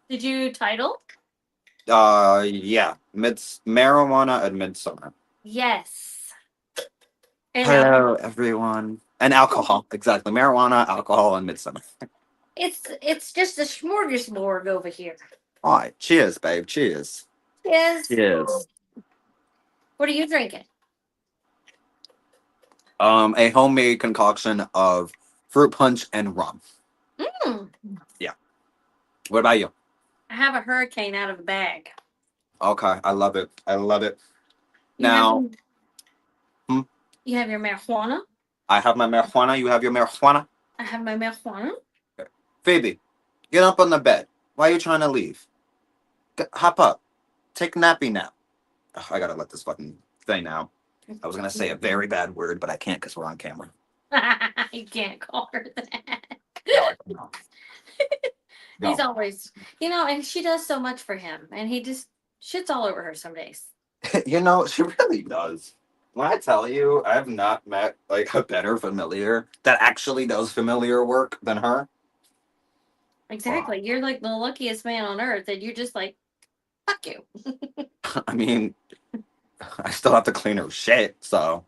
Did you title? Yeah. Marijuana and Midsummer. Yes. And Hello, everyone. And alcohol, exactly. Marijuana, alcohol, and Midsummer. it's just a smorgasbord over here. All right. Cheers, babe. Cheers. Yes. Cheers. What are you drinking? A homemade concoction of fruit punch and rum. Mm, Yeah. What about you? I have a hurricane out of a bag. Okay, I love it. I love it. You have Now, hmm, you have your marijuana. I have my marijuana. You have your marijuana. I have my marijuana. Phoebe, get up on the bed. Why are you trying to leave? Hop up. Take a nappy nap. Ugh, I gotta let this fucking thing out. I was gonna say a very bad word, but I can't because we're on camera. You can't call her that. No, I cannot. He's No. always, and she does so much for him, and he just shits all over her some days. She really does. When I tell you, I have not met like a better familiar that actually does familiar work than her. Wow. Exactly. You're like the luckiest man on earth, and you're just like, fuck you. I mean, I still have to clean her shit, so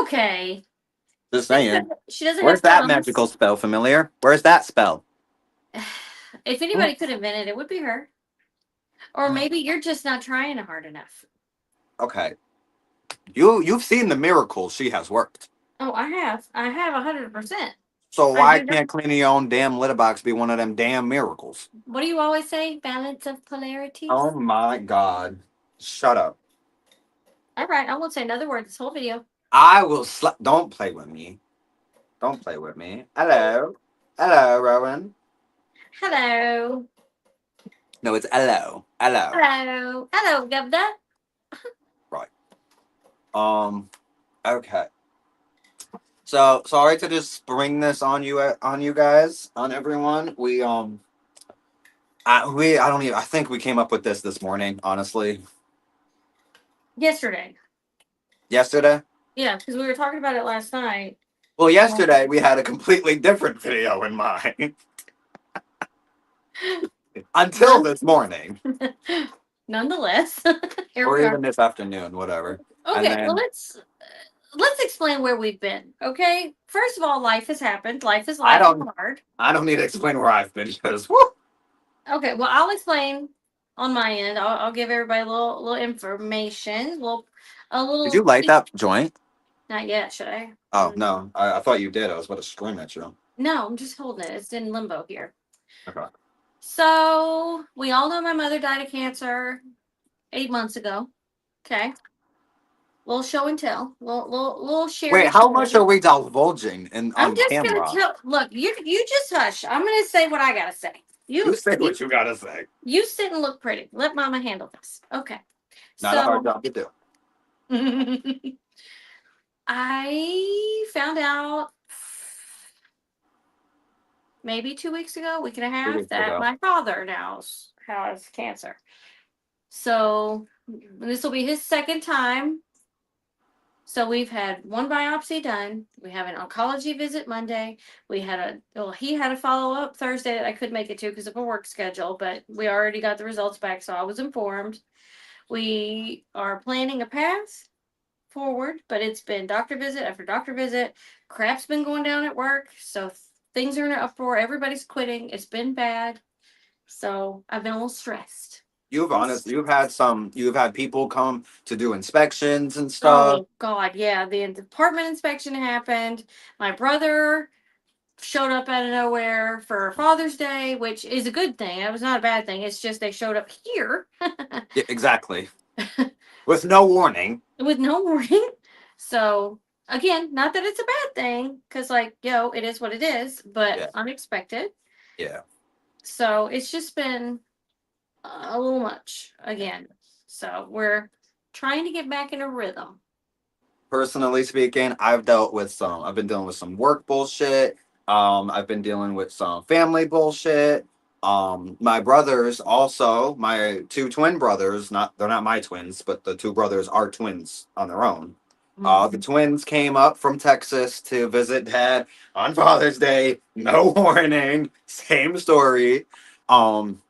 Okay. just saying. She doesn't Where's have that thumbs. magical spell, familiar? Where's that spell? If Hmm? anybody could invent it, it would be her. Or maybe you're just not trying hard enough. Okay. You've seen the miracles she has worked. Oh, I have. I have 100%. So I why do not. can't cleaning your own damn litter box be one of them damn miracles? What do you always say? Balance of Oh polarities. my god. Shut up. All right, I won't say another word this whole video. I will don't play with me. Don't play with me. Hello. Hello, Rowan. Hello. No, it's hello. Hello. Hello. Hello, Govda. Right. Okay. So sorry to just spring this on you guys, on everyone. I don't even I think we came up with this morning, honestly. Yesterday. Yesterday? Yeah, because we were talking about it last night. Well, Um, yesterday we had a completely different video in mind. Until none, this morning. nonetheless, here Or we are. even this afternoon, whatever. And Okay, well then let's explain where we've been. Okay, first of all, life has happened. Life is I life and don't hard. I don't need to explain where I've been because Okay, well I'll explain on my end. I'll give everybody a little information. A did you little. light that joint? Not yet, should I? Oh no, I thought you did. I was about to scream at you. No, I'm just holding it. It's in limbo here. Okay. So we all know my mother died of cancer 8 months ago. Okay. Little show and tell. Little Wait, sharing how much are story. we divulging I'm on just gonna camera? tell. Look, you just hush. I'm gonna say what I gotta say. You You say you what you gotta say. you sit and look pretty. Let Mama handle this. Okay. Not a hard So job to do. I found out maybe 2 weeks ago, week and a Two half, weeks that ago. my father now has cancer. So this will be his second time. So we've had one biopsy done. We have an oncology visit Monday. He had a follow up Thursday that I couldn't make it to because of a work schedule, but we already got the results back, so I was informed. We are planning a path forward, but it's been doctor visit after doctor visit. Crap's been going down at work, so things are in an uproar. Everybody's quitting. It's been bad. So I've been a little stressed. You've had people come to do inspections and stuff. Oh God, yeah. The apartment inspection happened. My brother showed up out of nowhere for Father's Day, which is a good thing. It was not a bad thing. It's just they showed up here Yeah, exactly. With no warning. with no warning. So again, not that it's a bad thing, because it is what it is, but Yeah. unexpected. Yeah. So it's just been a little much again. So we're trying to get back in a rhythm. Personally speaking, I've been dealing with some work bullshit. I've been dealing with some family bullshit. My brothers also, my two twin brothers, they're not my twins, but the two brothers are twins on their own. The twins came up from Texas to visit dad on Father's Day. No warning. Same story. Um,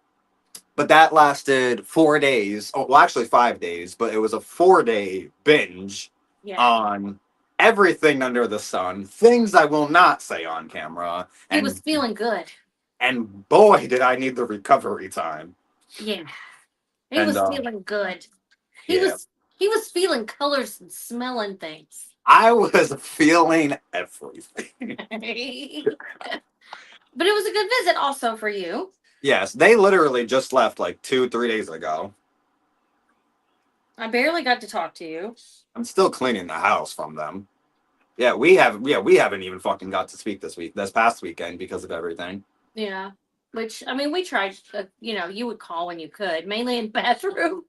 but that lasted 4 days. Oh, well, actually 5 days, but it was a 4 day binge Yeah. on everything under the sun, things I will not say on camera, He was and feeling good. boy, did I need the recovery time. Yeah. He And was feeling good. He yeah, was he was feeling colors and smelling things. I was feeling everything. But it was a good visit also for you. Yes, they literally just left like 2, 3 days ago. I barely got to talk to you. I'm still cleaning the house from them. Yeah, we haven't even fucking got to speak this past weekend because of everything. Yeah. Which I mean, we tried. You would call when you could, mainly in the bathroom.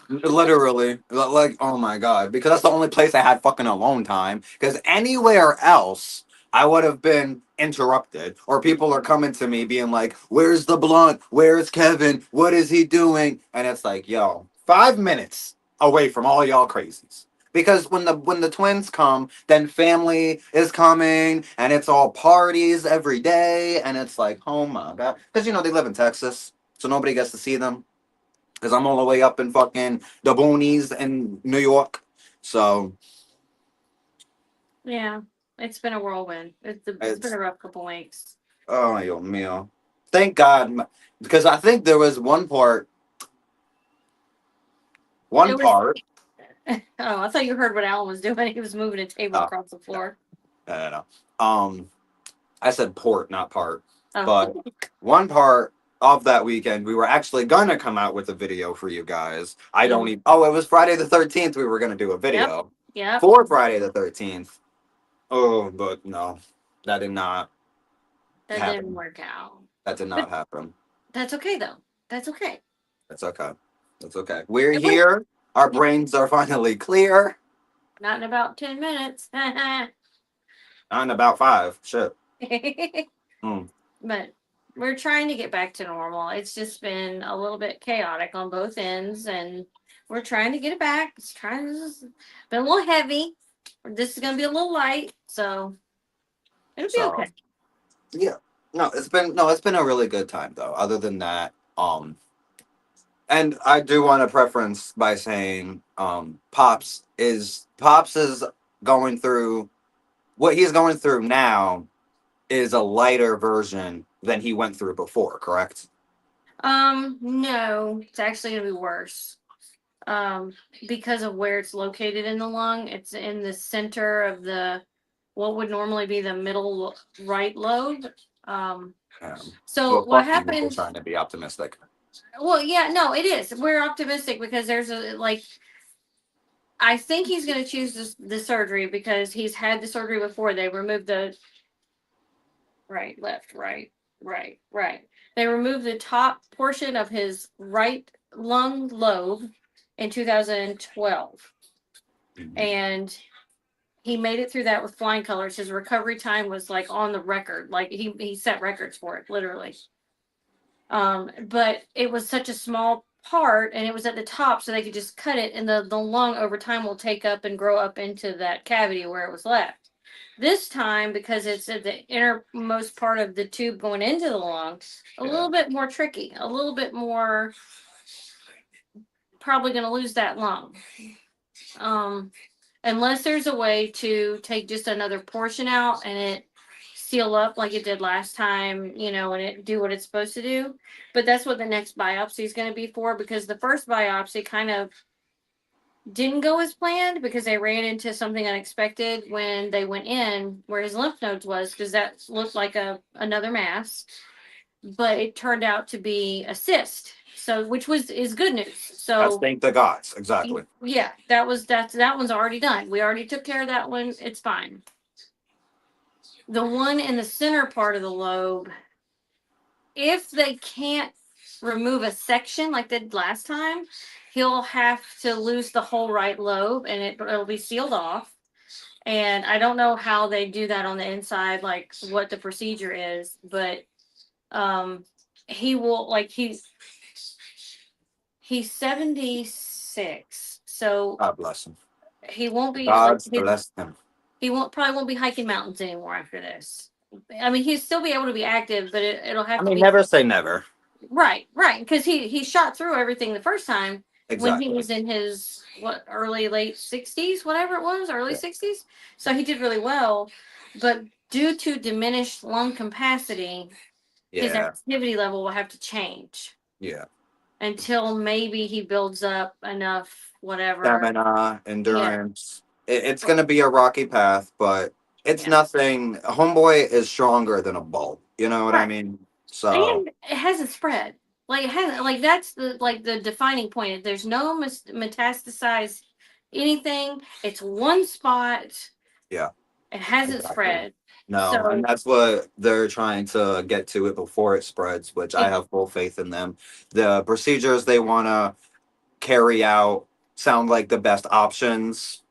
Literally, like, oh my god, because that's the only place I had fucking alone time. Because anywhere else, I would have been interrupted, or people are coming to me being like, "Where's the blunt? Where's Kevin? What is he doing?" And it's like, yo, 5 minutes away from all y'all crazies. Because when the twins come, then family is coming, and it's all parties every day, and it's like, oh my god, because they live in Texas, so nobody gets to see them because I'm all the way up in fucking the boonies in New York. So Yeah, it's been a whirlwind. It's been it's a rough couple weeks. oh yo mio. Thank God, because I think there was one There was. part. Oh, I thought you heard what Alan was doing. He was moving a table Oh across the no, floor. no, no. I said port, not part. Oh, But one part of that weekend, we were actually gonna come out with a video for you guys. I don't mm, even. Oh, it was Friday the 13th. We were gonna do a yep, video yep. for Friday the 13th. Oh, but no, that did not That didn't happen. work out. That did But not happen. that's okay though. That's okay. That's okay. That's okay. We're It went. here. Our brains are finally clear. Not in about 10 minutes. On about five. Shit. Mm. But we're trying to get back to normal. It's just been a little bit chaotic on both ends, and we're trying to get it back. It's been a little heavy. This is gonna be a little light, so it'll be So okay. yeah. No, it's been a really good time though. Other than that, and I do want to preference by saying, Pops is going through what he's going through now is a lighter version than he went through before, correct? No, it's actually gonna be worse. Um, because of where it's located in the lung, it's in the center of the what would normally be the middle right lobe. Um, so Well, what fuck you for happened? trying to be optimistic. Well, yeah, no, it is. We're optimistic because there's I think he's going to choose the surgery because he's had the surgery before. They removed the right, left, right, right, right. They removed the top portion of his right lung lobe in 2012. Mhm. And he made it through that with flying colors. His recovery time was like on the record. Like he set records for it, literally. But it was such a small part and it was at the top so they could just cut it and the lung over time will take up and grow up into that cavity where it was left. This time, because it's at the innermost part of the tube going into the lung, a Yeah. little bit more tricky, a little bit more probably going to lose that lung. Um, unless there's a way to take just another portion out and it seal up like it did last time, and it do what it's supposed to do. But that's what the next biopsy is going to be for because the first biopsy kind of didn't go as planned because they ran into something unexpected when they went in where his lymph nodes was because that looked like another mass, but it turned out to be a cyst. So which was is good news. That's So thank the gods. Exactly. yeah, that one's already done. We already took care of that one. It's fine. The one in the center part of the lobe, if they can't remove a section like they did last time, he'll have to lose the whole right lobe and it'll be sealed off. And I don't know how they do that on the inside, like what the procedure is, but um he will like he's 76. So God bless him. he won't be like God bless him. he won't be hiking mountains anymore after this. I mean, he'll still be able to be active, but it'll I have to mean, be never say never. right, because he shot through everything the first time when he Exactly. was in his what early late 60s, whatever it was, early Yeah. 60s. So he did really well, but due to diminished lung capacity, his Yeah. activity level will have to change Yeah. until maybe he builds up enough whatever. Stamina, Yeah, endurance. It's going to be a rocky path, but it's yeah, nothing. A homeboy is stronger than a bull. You know what I right. mean? So, And it hasn't spread. Like it hasn't. Like that's the defining point. There's no metastasized anything. It's one spot. yeah, It hasn't exactly. spread. No, and So that's what they're trying to get to it before it spreads, which I it, have full faith in them. The procedures they want to carry out sound like the best options.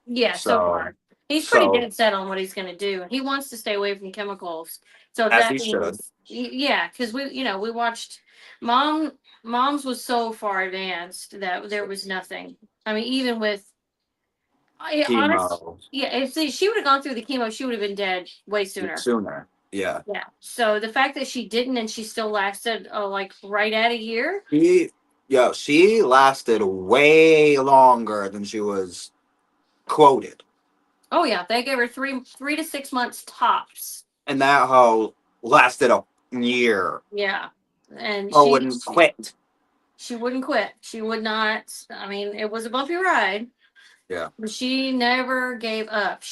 yeah. So So, far, he's pretty so dead set on what he's going to do. He wants to stay away from chemicals. So as he that should. means yeah, because we watched mom. Mom's was so far advanced that there was nothing. I mean, even with honest, Chemo yeah, if she would have gone through the chemo, she would have been dead way sooner. sooner. Yeah. Yeah. So the fact that she didn't and she still lasted, like right at a year. She, yo, she lasted way longer than she was quoted. Oh yeah, they gave her 3 to 6 months tops. And that hoe lasted a year. Yeah, and Ho wouldn't quit. she wouldn't quit. She would not. I mean, it was a bumpy ride, Yeah. but she never gave up.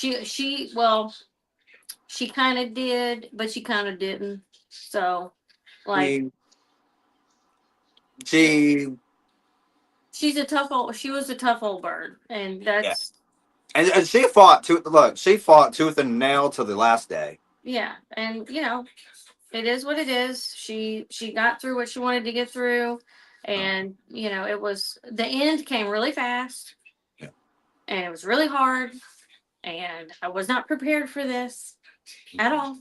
Well, she kind of did, but she kind of didn't. So, like, She, she, she was a tough old bird, and yeah. that's And she fought tooth, look, she fought tooth and nail to the last day. yeah, and it is what it is. She got through what she wanted to get through, Um, and it was the end came really fast, yeah. and it was really hard, and I was not prepared for this at all.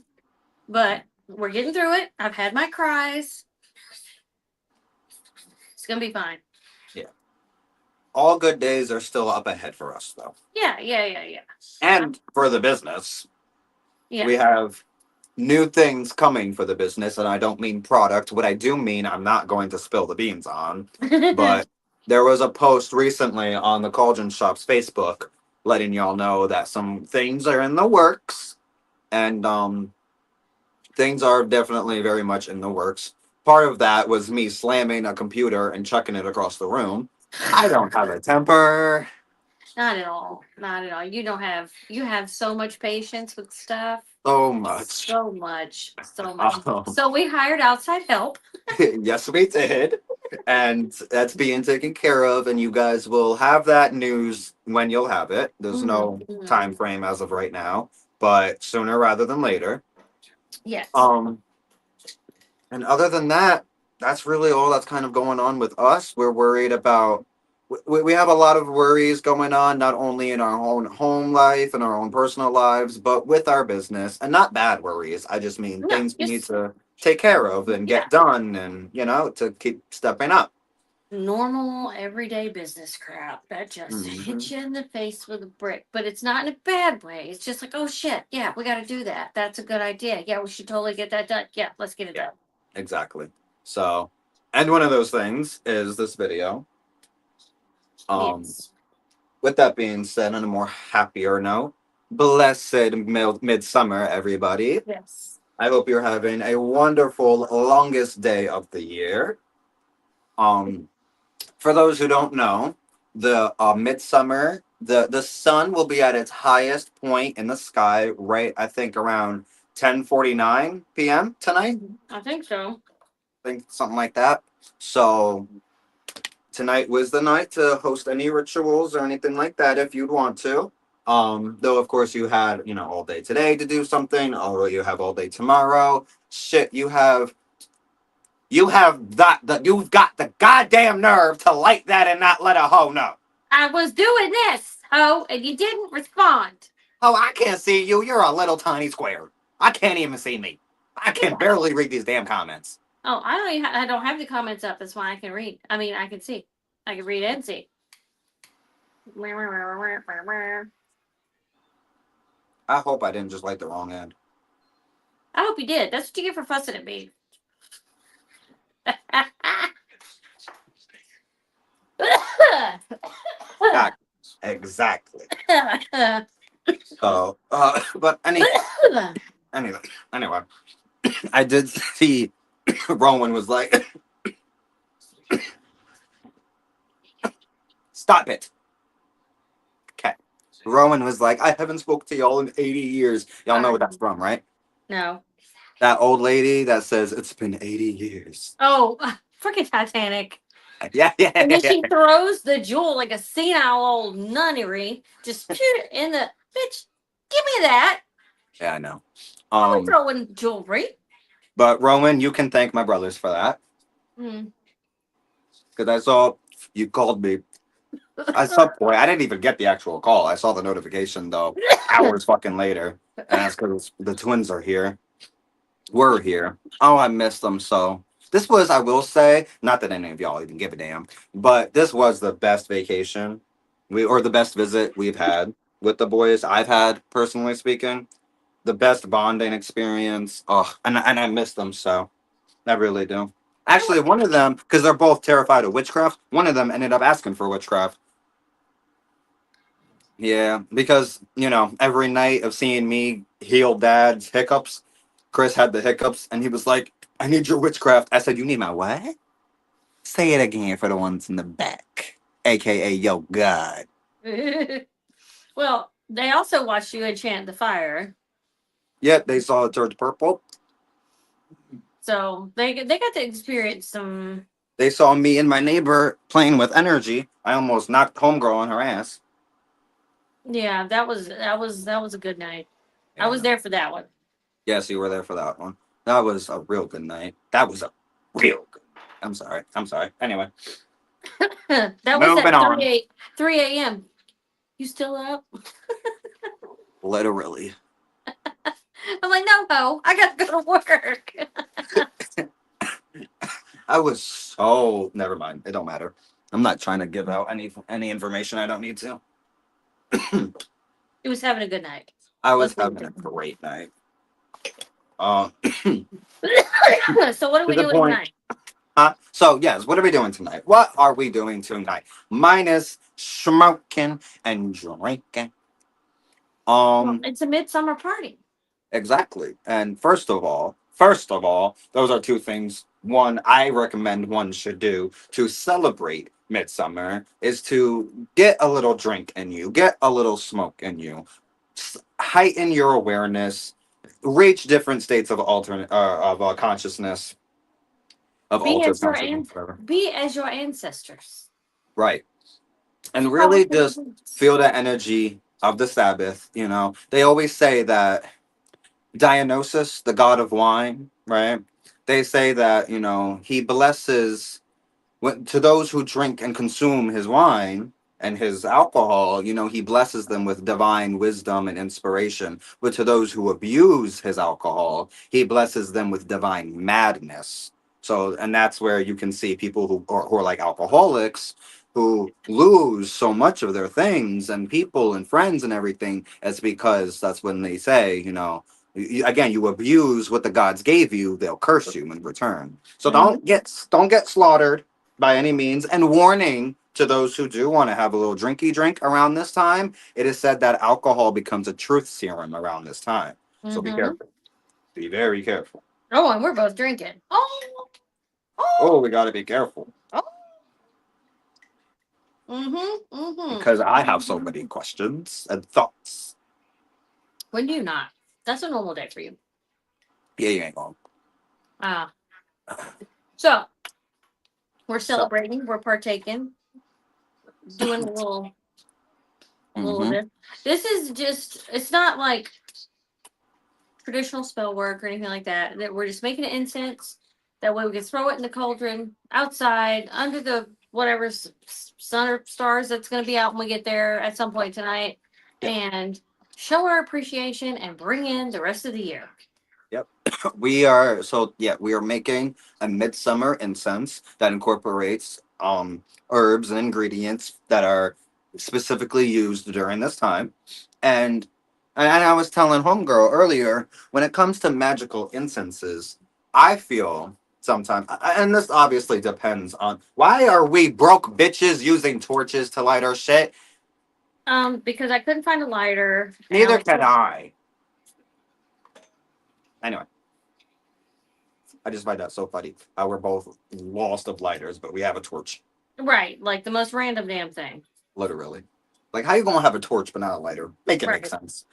But we're getting through it. I've had my cries. It's gonna be fine. Yeah. All good days are still up ahead for us, though. Yeah, yeah, yeah, yeah. And for the business, Yeah. we have new things coming for the business, and I don't mean product. What I do mean, I'm not going to spill the beans on, but there was a post recently on the Cauldron Shop's Facebook letting y'all know that some things are in the works, and things are definitely very much in the works. Part of that was me slamming a computer and chucking it across the room. I don't have a temper. Not at all. Not at all. You have so much patience with stuff. So much. So much. So much. Um, So we hired outside help. yes, we did. And that's being taken care of, and you guys will have that news when you'll have it. There's Mhm, no mhm. time frame as of right now, but sooner rather than later. Yes. Um, and other than that, that's really all that's kind of going on with us. We're worried about. We have a lot of worries going on, not only in our own home life and our own personal lives, but with our business. And not bad worries. I just mean No, things we need just to take care of and yeah. get done, and to keep stepping up. Normal everyday business crap that just Hmm. hits you in the face with a brick. But it's not in a bad way. It's just like, oh shit, yeah, we gotta do that. That's a good idea. Yeah, we should totally get that done. Yeah, let's get it Yeah, done. exactly. So, and one of those things is this video. Um, Yes. with that being said, on a more happier note, blessed midsummer, everybody. Yes. I hope you're having a wonderful longest day of the year. Um, for those who don't know, the midsummer, the sun will be at its highest point in the sky, right? I think around 10:49 p.m. tonight. I think so. I think something like that. So tonight was the night to host any rituals or anything like that if you'd want to. Though of course you had, all day today to do something, or you have all day tomorrow. Shit, you've got the goddamn nerve to light that and not let a hoe know. I was doing this, oh, and you didn't respond. Oh, I can't see you. You're a little tiny square. I can't even see me. I can Yeah. barely read these damn comments. Oh, I don't have the comments up. That's why I can read. I mean, I can see. I can read and see. I I hope I didn't just light the wrong end. hope you did. That's what you get for fussing at me. Exactly. Exactly. So, but anyway, anyway, I did see Rowan was like, "Stop it." Okay. Rowan was like, "I haven't spoke to y'all in 80 years." Y'all know what that's from, right? No. That old lady that says it's been 80 years. Oh, freaking Titanic. Yeah, yeah, And yeah, then yeah. she throws the jewel like a senile old nunnery, just in the bitch. Give me that. Yeah, I know. Are we Um, throwing jewelry? but Rowan, you can thank my brothers for that Mm. because I saw you called me. I saw, boy, I didn't even get the actual call. I saw the notification though, hours fucking later, and that's because the twins are here. We're here. Oh, I missed them so. This was, I will say, not that any of y'all even give a damn, but this was the best vacation or the best visit we've had with the boys. I've had, personally speaking, the best bonding experience. Oh, and I miss them so. I really do. Actually, one of them, because they're both terrified of witchcraft, one of them ended up asking for witchcraft. Yeah, because, every night of seeing me heal dad's hiccups, Chris had the hiccups, and he was like, I need your witchcraft. I said, you need my what? Say it again for the ones in the back, aka yo God. Well, they also watched you enchant the fire, Yep, they saw it turn purple. so they got to experience some. They saw me and my neighbor playing with energy. I almost knocked homegirl on her ass. Yeah, that was a good night. I Yeah, was no. there for that one. Yes, you were there for that one. That was a real good night. That was a real good night. I'm sorry. I'm sorry. Anyway, That was moving at on. 3 a.m. You still up? Literally. I'm like, no, I got to go to work. I was so never mind. It don't matter. I'm not trying to give out any information I don't need to. He was having a good night. I was Let's leave having a it great night. To there. So what are we the doing point. tonight? So yes, what are we doing tonight? What are we doing tonight? Minus smoking and drinking. Well, Um, it's a midsummer party. exactly. And first of all, those are two things. One, I recommend one should do to celebrate midsummer is to get a little drink in you, get a little smoke in you, heighten your awareness, reach different states of alternate of consciousness, of Be altered as your consciousness, an- whatever. be as your ancestors. Right. And Follow really the just roots. feel the energy of the Sabbath. They always say that Dionysus, the god of wine, right? They say that, he blesses to those who drink and consume his wine and his alcohol, he blesses them with divine wisdom and inspiration. But to those who abuse his alcohol, he blesses them with divine madness. So, and that's where you can see people who are like alcoholics who lose so much of their things and people and friends and everything. It's because that's when they say, again, you abuse what the gods gave you, they'll curse you in return. So Hmm. don't get slaughtered by any means. And warning to those who do want to have a little drinky drink around this time, it is said that alcohol becomes a truth serum around this time. So be Hmm. careful. Be very careful. Oh, and we're both drinking. Oh, Oh, oh, we got to be careful oh. Mm-hmm. because I have so many questions and thoughts. When do you not? That's a normal day for you. Yeah, you ain't wrong. Ah, so we're So, celebrating. We're partaking. Doing a little hmm bit. This is just. It's not like traditional spell work or anything like that. That we're just making an incense. That way we can throw it in the cauldron outside under the whatever sun or stars that's going to be out when we get there at some point tonight, yep, and show our appreciation and bring in the rest of the year. yep. We are making a midsummer incense that incorporates herbs and ingredients that are specifically used during this time. And and I was telling homegirl earlier, when it comes to magical incenses, I feel sometimes. And this obviously depends on why are we broke bitches using torches to light our shit? Because I couldn't find a lighter, and I Neither was can I. Anyway, I just find that so funny. How we're both lost of lighters, but we have a torch. right, like the most random damn thing. Literally. Like, how you gonna have a torch but not a lighter? Make it make Right. sense.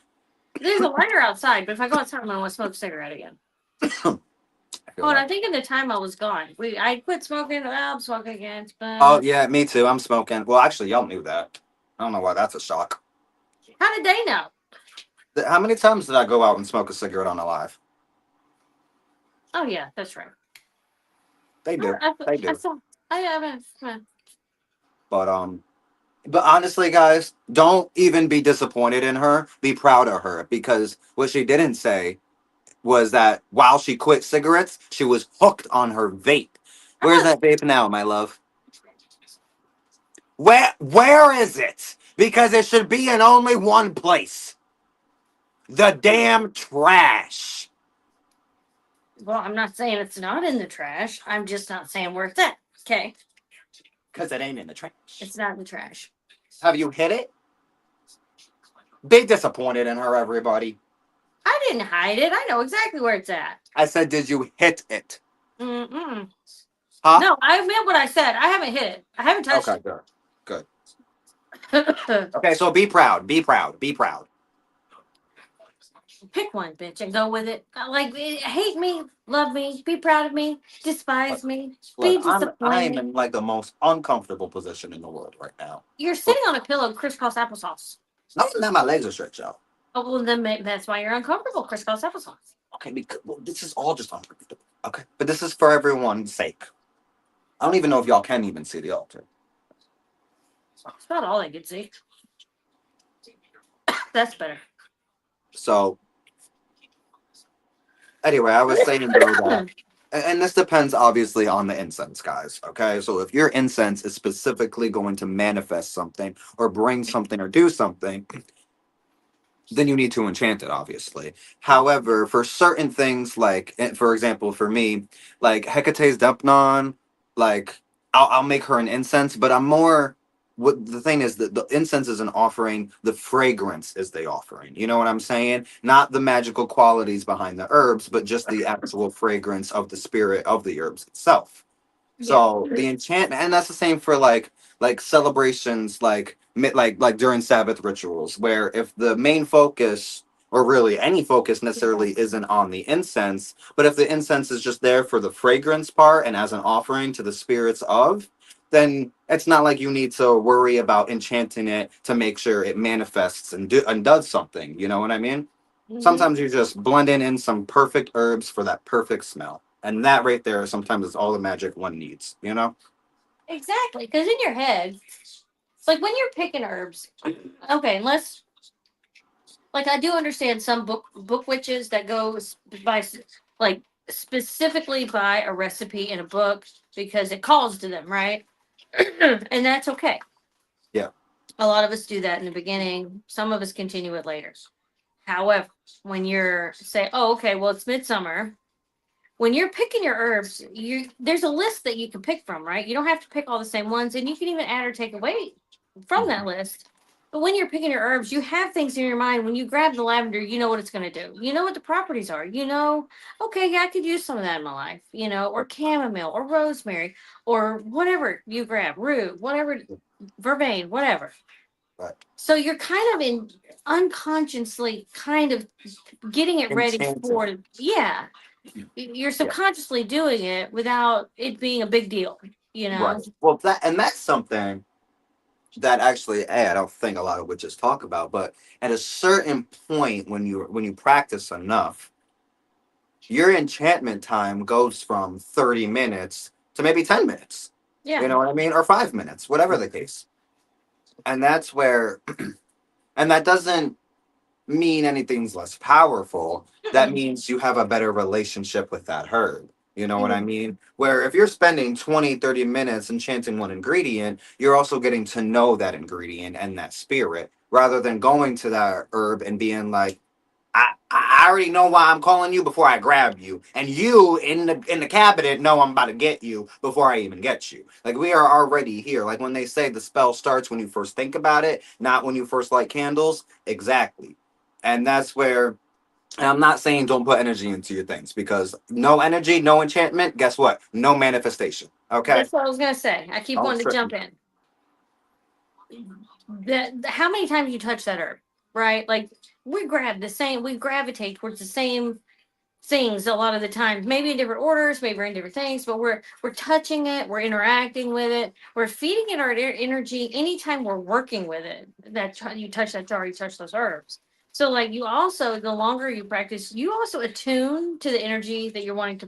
There's a lighter outside, but if I go outside, I'm gonna want to smoke a cigarette again. I feel Oh, and I that. think in the time I was gone, I quit smoking. Well, I'm smoking again, Oh but yeah, me too. I'm smoking. Well, actually, y'all knew that. I don't know why that's a shock. how did they know? How many times did I go out and smoke a cigarette on a live? Oh yeah, that's right. They do. They I do. saw. I haven't. But but honestly, guys, don't even be disappointed in her. Be proud of her because what she didn't say was that while she quit cigarettes, she was hooked on her vape. I Where's was. that vape now, my love? Where is it? Because it should be in only one place. The damn trash. Well, I'm not saying it's not in the trash. I'm just not saying where it's at. Okay, Because it ain't in the trash. it's not in the trash. Have you hit it? Be disappointed in her, everybody. I didn't hide it. I know exactly where it's at. I said, did you hit it? Mm-mm. Huh? No, I meant what I said. I haven't hit it. I haven't touched Okay, good. Good. it. Okay, so be proud. Be proud. Be proud. Pick one, bitch, and go with it. Like, hate me, love me, be proud of me, Look, despise me, look, be I'm disappointed. in like the most uncomfortable position in the world right now. You're But sitting on a pillow, crisscross applesauce. not that my legs are stretched out. Oh, well, then that's why you're uncomfortable, crisscross applesauce. Okay, because, well, this is all just unpredictable. Okay, but this is for everyone's sake. I don't even know if y'all can even see the altar. That's about all I could see. That's better. So anyway, I was saying though that, and this depends obviously on the incense, guys. Okay, so if your incense is specifically going to manifest something or bring something or do something, then you need to enchant it, obviously. However, for certain things, like for example, for me, like Hecate's Depnon, like I'll make her an incense, but I'm more. What the thing is that the incense is an offering, the fragrance is the offering. You know what I'm saying? Not the magical qualities behind the herbs, but just the actual fragrance of the spirit of the herbs itself. Yeah. So the enchantment, and that's the same for like celebrations, like like during Sabbath rituals, where if the main focus or really any focus necessarily isn't on the incense, but if the incense is just there for the fragrance part and as an offering to the spirits of, then it's not like you need to worry about enchanting it to make sure it manifests and does something. You know what I mean? Hmm. Sometimes you're just blending in some perfect herbs for that perfect smell. And that right there sometimes is all the magic one needs, you know? Exactly. Because in your head, it's like when you're picking herbs, okay, unless, like, I do understand some book witches that go by, like, specifically by a recipe in a book because it calls to them, right? And that's okay. Yeah. A lot of us do that in the beginning. Some of us continue it later. However, when you're say, oh, okay, well, it's midsummer. When you're picking your herbs, you there's a list that you can pick from, right? You don't have to pick all the same ones, and you can even add or take away from that list. But when you're picking your herbs, you have things in your mind. When you grab the lavender, you know what it's going to do. You know what the properties are. You know, okay, yeah, I could use some of that in my life, or chamomile or rosemary or whatever you grab, rue, whatever, vervain, whatever. Right. So you're kind of in unconsciously kind of getting it ready Enchanting for, it. yeah, you're Yeah. subconsciously doing it without it being a big deal, you know? Right. Well, that's something that actually, I don't think a lot of witches talk about, but at a certain point when you practice enough, your enchantment time goes from 30 minutes to maybe 10 minutes. Yeah. You know what I mean? Or 5 minutes, whatever the case. And that's where and that doesn't mean anything's less powerful. That Mm-mm. means you have a better relationship with that herb. You know what I Mhm. mean? Where if you're spending 20, 30 minutes enchanting one ingredient, you're also getting to know that ingredient and that spirit rather than going to that herb and being like, I already know why I'm calling you before I grab you, and you in the cabinet know I'm about to get you before I even get you. Like we are already here. Like when they say the spell starts when you first think about it, not when you first light candles. Exactly, and that's where. And I'm not saying don't put energy into your things because no energy, no enchantment. Guess what? No manifestation. Okay. That's what I was gonna say. I keep Don't wanting to trip. jump in. How many times you touch that herb, right? Like we gravitate towards the same things a lot of the time, maybe in different orders, maybe in different things, but we're touching it, we're interacting with it, we're feeding it our energy anytime we're working with it. You touch that jar, you touch those herbs. So like you also, the longer you practice, you also attune to the energy that you're wanting to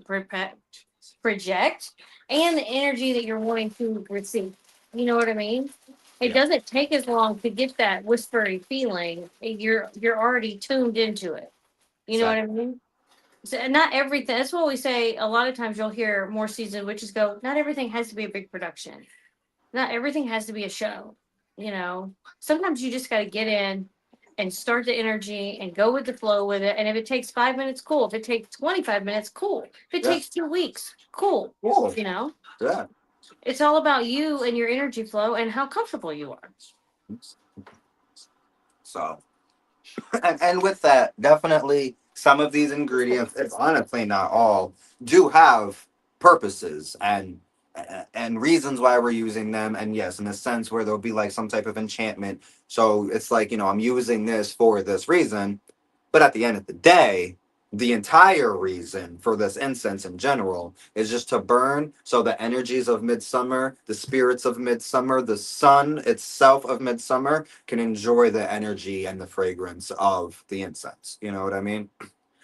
project and the energy that you're wanting to receive. You know what I mean? It Yeah. doesn't take as long to get that whispery feeling. You're already tuned into it. You know what I Exactly. mean? So, not everything. That's what we say. A lot of times, you'll hear more seasoned witches go. Not everything has to be a big production. Not everything has to be a show. You know, sometimes you just got to get in and start the energy and go with the flow with it. And if it takes 5 minutes, cool. If it takes 25 minutes, cool. If it Yeah. takes 2 weeks, cool. Cool. You know, Yeah. it's all about you and your energy flow and how comfortable you are. So, and with that, definitely some of these ingredients, if honestly not all, do have purposes and reasons why we're using them. And yes, in a sense where there'll be like some type of enchantment. So it's like, I'm using this for this reason. But at the end of the day, the entire reason for this incense in general is just to burn so the energies of midsummer, the spirits of midsummer, the sun itself of midsummer can enjoy the energy and the fragrance of the incense. You know what I mean?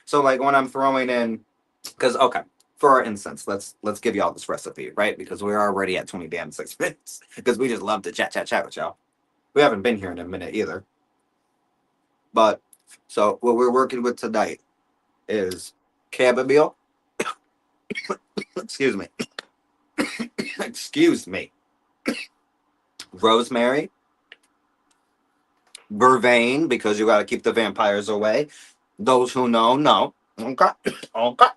So like when I'm throwing in, because okay, for our incense, let's give y'all this recipe, right? Because we're already at 20 damn 6 minutes. Because we just love to chat with y'all. We haven't been here in a minute either. But so what we're working with tonight is chamomile. Excuse me. Excuse me. Rosemary, vervain, because you got to keep the vampires away. Those who know. Okay. Okay.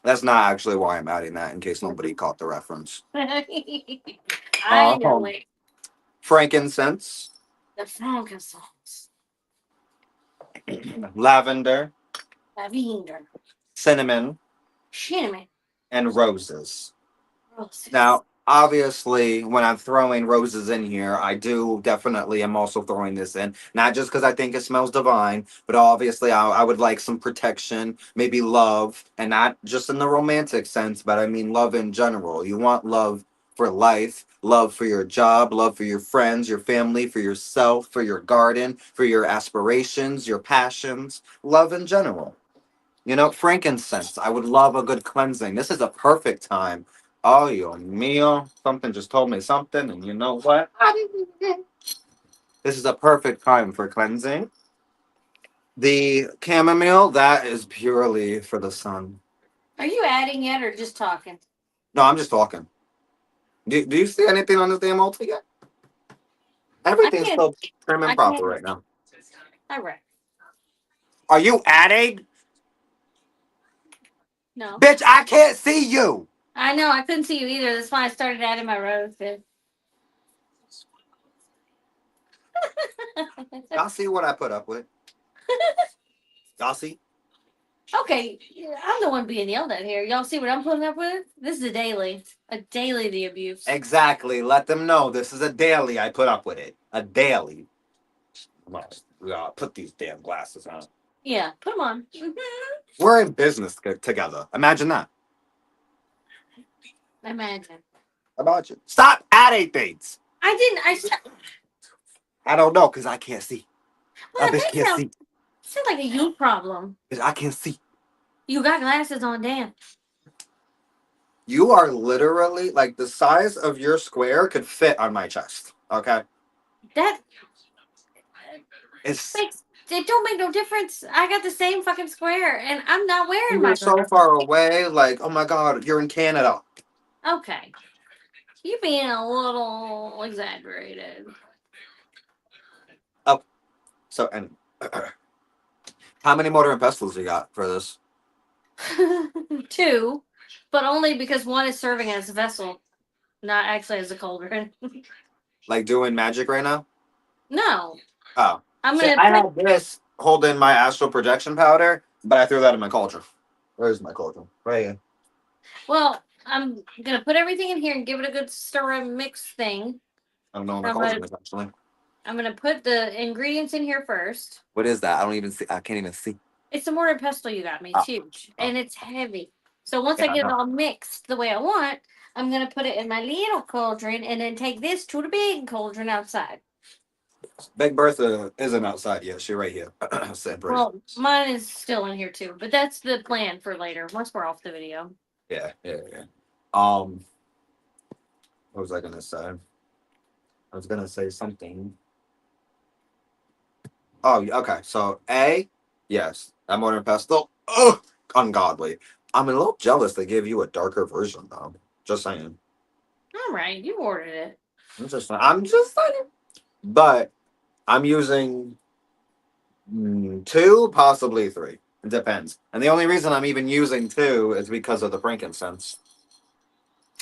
That's not actually why I'm adding that, in case nobody caught the reference. I know Um, it. frankincense, The frankincense, lavender, lavender, cinnamon, cinnamon, and roses. roses. Now, obviously, when I'm throwing roses in here, I do definitely am also throwing this in. Not just because I think it smells divine, but obviously, I would like some protection, maybe love, and not just in the romantic sense, but I mean love in general. You want love for life, love for your job, love for your friends, your family, for yourself, for your garden, for your aspirations, your passions, love in general. Frankincense. I would love a good cleansing. This is a perfect time. Oh, yo mio. Something just told me something, and you know what? This is a perfect time for cleansing. The chamomile, that is purely for the sun. Are you adding yet or just talking? No, I'm just talking. Do you see anything on this damn altar yet? I Everything's can't. still prim and I proper can't. right now. All right. Are you adding? No. Bitch, I can't see you. I know. I couldn't see you either. That's why I started adding my roses. Y'all see what I put up with? Y'all see? Okay, yeah, I'm the one being yelled at here. Y'all see what I'm putting up with? This is a daily the abuse. Exactly. Let them know this is a daily. I put up with it. A daily. Well, we gotta put these damn glasses on. Yeah, put them on. We're in business together. Imagine that. Imagine. How about you? Stop adding things. I didn't. I don't know because I can't see. Well, A that bitch may can't see. sound like a you problem. Bitch, I can't see. You got glasses on, Dan. You are literally like the size of your square could fit on my chest. Okay. That It's makes it don't make no difference. I got the same fucking square, and I'm not wearing you're my so glasses. far away. Like, oh my god, you're in Canada. Okay, you being a little exaggerated. Oh, so and How many mortar and pestles you got for this? Two, but only because one is serving as a vessel, not actually as a cauldron. Like doing magic right now? No, Oh. I'm See, gonna I put. have this holding my astral projection powder, but I threw that in my cauldron. Where's my cauldron? Right here. Well, I'm gonna put everything in here and give it a good stir and mix thing. I don't know what my I'm gonna cauldron is actually. I'm gonna put the ingredients in here first. What is that? I don't even see. I can't even see. It's the mortar and pestle you got me. Oh, It's huge oh. and it's heavy. So once Yeah, I I get it know. all mixed the way I want, I'm gonna put it in my little cauldron and then take this to the big cauldron outside. Big Bertha isn't outside yet. She's right here. Sitting pretty. Well, mine is still in here too, but that's the plan for later once we're off the video. Yeah, yeah, yeah. Um, what was I gonna say? I was gonna say something. Oh, okay. So A, yes, that mortar and pestle. Ugh, ungodly. I'm a little jealous they gave you a darker version though. Just saying. All right, you ordered it. I'm just saying. But I'm using two, possibly three. It depends. And the only reason I'm even using two is because of the frankincense.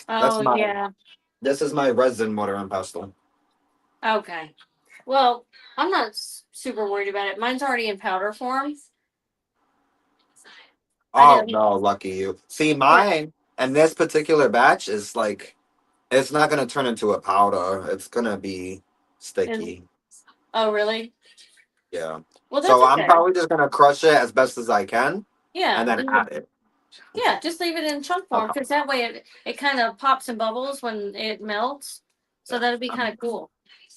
That's Oh my. yeah. This is my resin mortar and pestle. Okay. Well, I'm not super worried about it. Mine's already in powder form. I Oh didn't. no, lucky you. See, Yeah. mine and this particular batch is like it's not gonna turn into a powder. It's gonna be And, sticky. oh really? Yeah. Well, that's So I'm okay. probably just gonna crush it as best as I can Yeah. and then add it. Yeah. Just leave it in chunk form Okay. because that way it kind of pops and bubbles when it melts. So Yeah. that'll be kind of cool.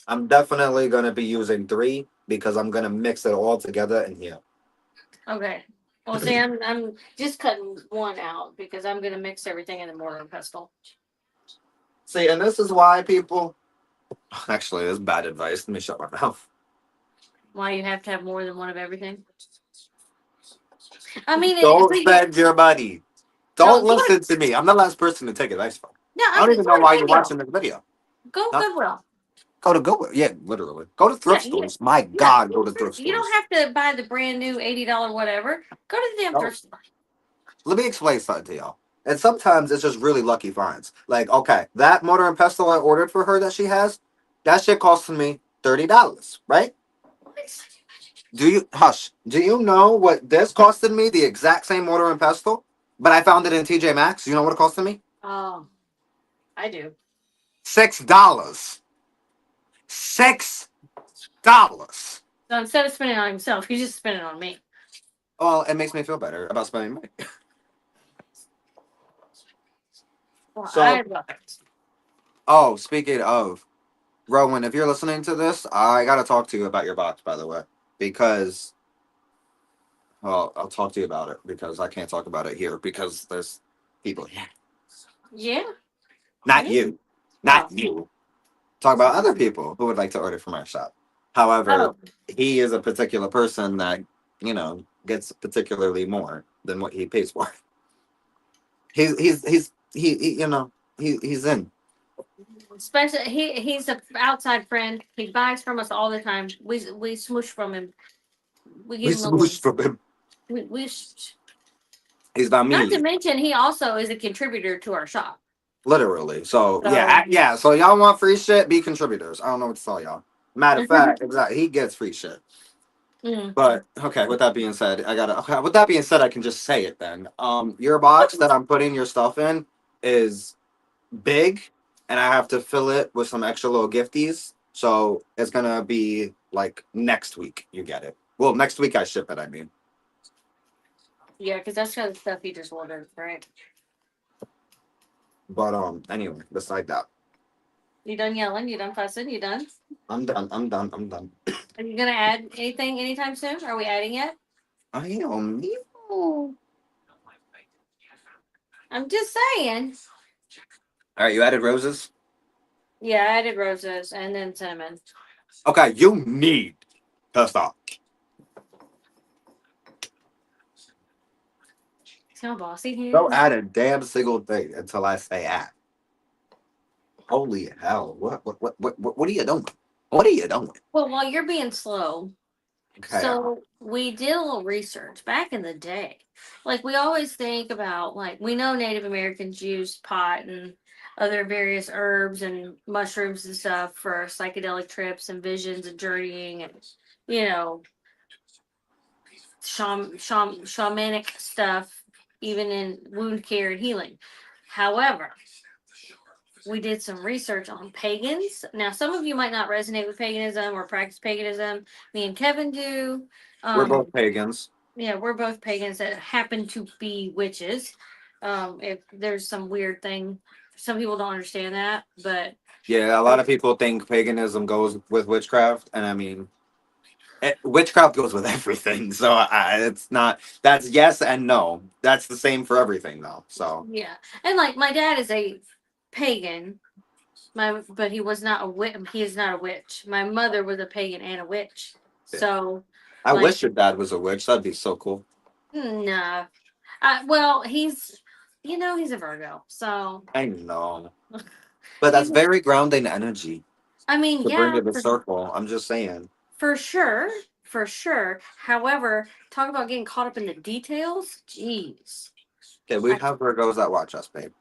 I'm definitely gonna be using three because I'm gonna mix it all together in here. Okay. Well, see, I'm just cutting one out because I'm gonna mix everything in the mortar and pestle. See, and this is why people actually this is bad advice. Let me shut my mouth. Why you have to have more than one of everything? I mean, Don't but you spend your money. no Don't listen to me. I'm the last person to take advice from. no. I I'm don't go even know to why you're Goodwill. watching this video. Go Huh? Goodwill. Go to Goodwill. Yeah, literally. Go to Yeah, thrift stores. My yeah. God, go to thrift You don't stores. have to buy the brand new $80 whatever. Go to the damn No. thrift store. Let me explain something to y'all. And sometimes it's just really lucky finds. Like, okay, that mortar and pestle I ordered for her that she has, that shit costed me $30, right? Do you hush? Do you know what this costed me? The exact same mortar and pestle, but I found it in TJ Maxx. You know what it costed me? Oh, I do. $6. $6. So instead of spending it on himself, he's just spending it on me. Well, it makes me feel better about spending money. Well, I So, love it. oh, speaking of, Rowan, if you're listening to this, I gotta talk to you about your box, by the way, because well, I'll talk to you about it because I can't talk about it here because there's people here. Yeah. Not Yeah. you, not Oh. you. Talk about other people who would like to order from our shop. However, Oh. he is a particular person that gets particularly more than what he pays for. He's in. Especially he's a outside friend. He buys from us all the time. We smoosh from him. We We give him a little. swoosh from him. We He's not not to me. mention he also is a contributor to our shop. Literally. So yeah, So yeah. So y'all want free shit? Be contributors. I don't know what to tell y'all. Matter of fact, exactly. He gets free shit. mm. But okay, with that being said, with that being said, I can just say it then. Your box that I'm putting your stuff in is big, and I have to fill it with some extra little gifties. So it's gonna be like next week you get it. Well, next week I ship it. I mean, Yeah, because that's kind of stuff he just ordered, right? but anyway, beside that, You done yelling? You done fussing? You done? I'm done. I'm done. I'm done. Are you gonna add anything anytime soon? Are we adding yet? I am. I'm just saying. All right, you added roses. Yeah, I added roses and then cinnamon. Okay, you need to stop. See how bossy he Don't is? add a damn single thing until I say add. Holy hell! What are you doing? What are you doing? Well, while you're being slow, Okay. So we did a little research back in the day. Like we always think about, like we know Native Americans used pot and other various herbs and mushrooms and stuff for psychedelic trips and visions and journeying and you know shamanic stuff, even in wound care and healing. However, we did some research on pagans. Now, some of you might not resonate with paganism or practice paganism. Me and Kevin do. We're Um, both pagans. yeah, we're both pagans that happen to be witches. If there's some weird thing, some people don't understand that, but Yeah, a lot of people think paganism goes with witchcraft, and I mean, witchcraft goes with everything. So it's not. That's yes and no. That's the same for everything, though. So yeah. And like my dad is a pagan, but he was not a witch. He is not a witch. My mother was a pagan and a witch. yeah. So I like, wish your dad was a witch. That'd be so cool. nah. Well, he's a Virgo, so I know, but he's. that's very grounding energy I mean, to bring yeah, to the circle. I'm just saying. for sure, for sure. However, talk about getting caught up in the details. Jeez, Okay, we I have Virgos that watch us, babe.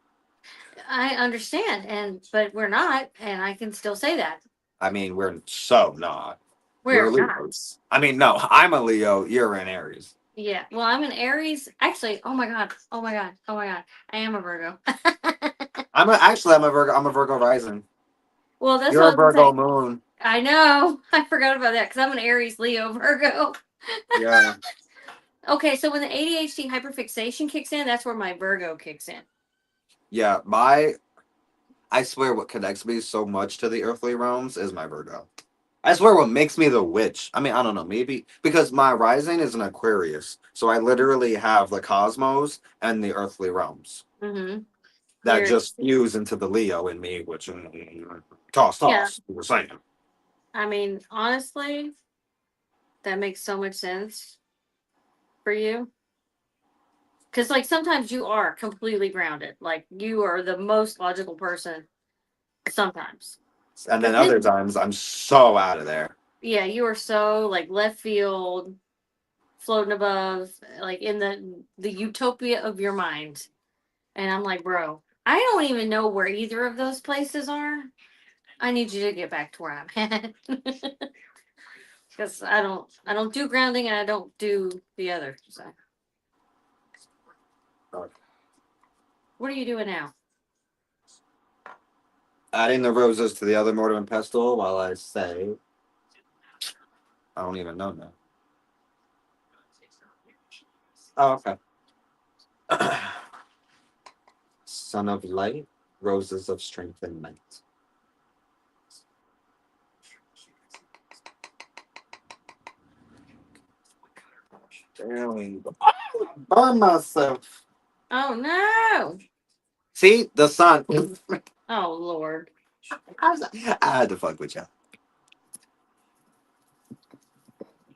I understand, but we're not, and I can still say that I mean, we're so not. We're we're not. Leos. I mean, no, I'm a Leo. You're an Aries. Yeah. Well, I'm an Aries. Actually, oh my god, oh my god, oh my god, I am a Virgo. I'm a Virgo. I'm a Virgo rising. Well, that's You're what I a was gonna Virgo say. moon. I know. I forgot about that because I'm an Aries Leo Virgo. Yeah. Okay, so when the ADHD hyperfixation kicks in, that's where my Virgo kicks in. Yeah, I swear what connects me so much to the earthly realms is my Virgo. I swear what makes me the witch. I mean, I don't know, maybe because my rising is an Aquarius. So I literally have the cosmos and the earthly realms Mm-hmm. that You're, just fuse into the Leo in me, which toss yeah. toss, you were saying. I mean, honestly, that makes so much sense for you. Because, like, sometimes you are completely grounded. Like, you are the most logical person sometimes. And then But this, other times I'm so out of there. yeah, you are so, like, left field, floating above, like, in the utopia of your mind. And I'm like, bro, I don't even know where either of those places are. I need you to get back to where I'm at. Because I don't do grounding and I don't do the other. So what are you doing now? Adding the roses to the other mortar and pestle while I say, I don't even know now. Oh, okay. Son of light, roses of strength and might. There we go. Burn myself. Oh no. See the sun. Oh Lord. I had to fuck with you.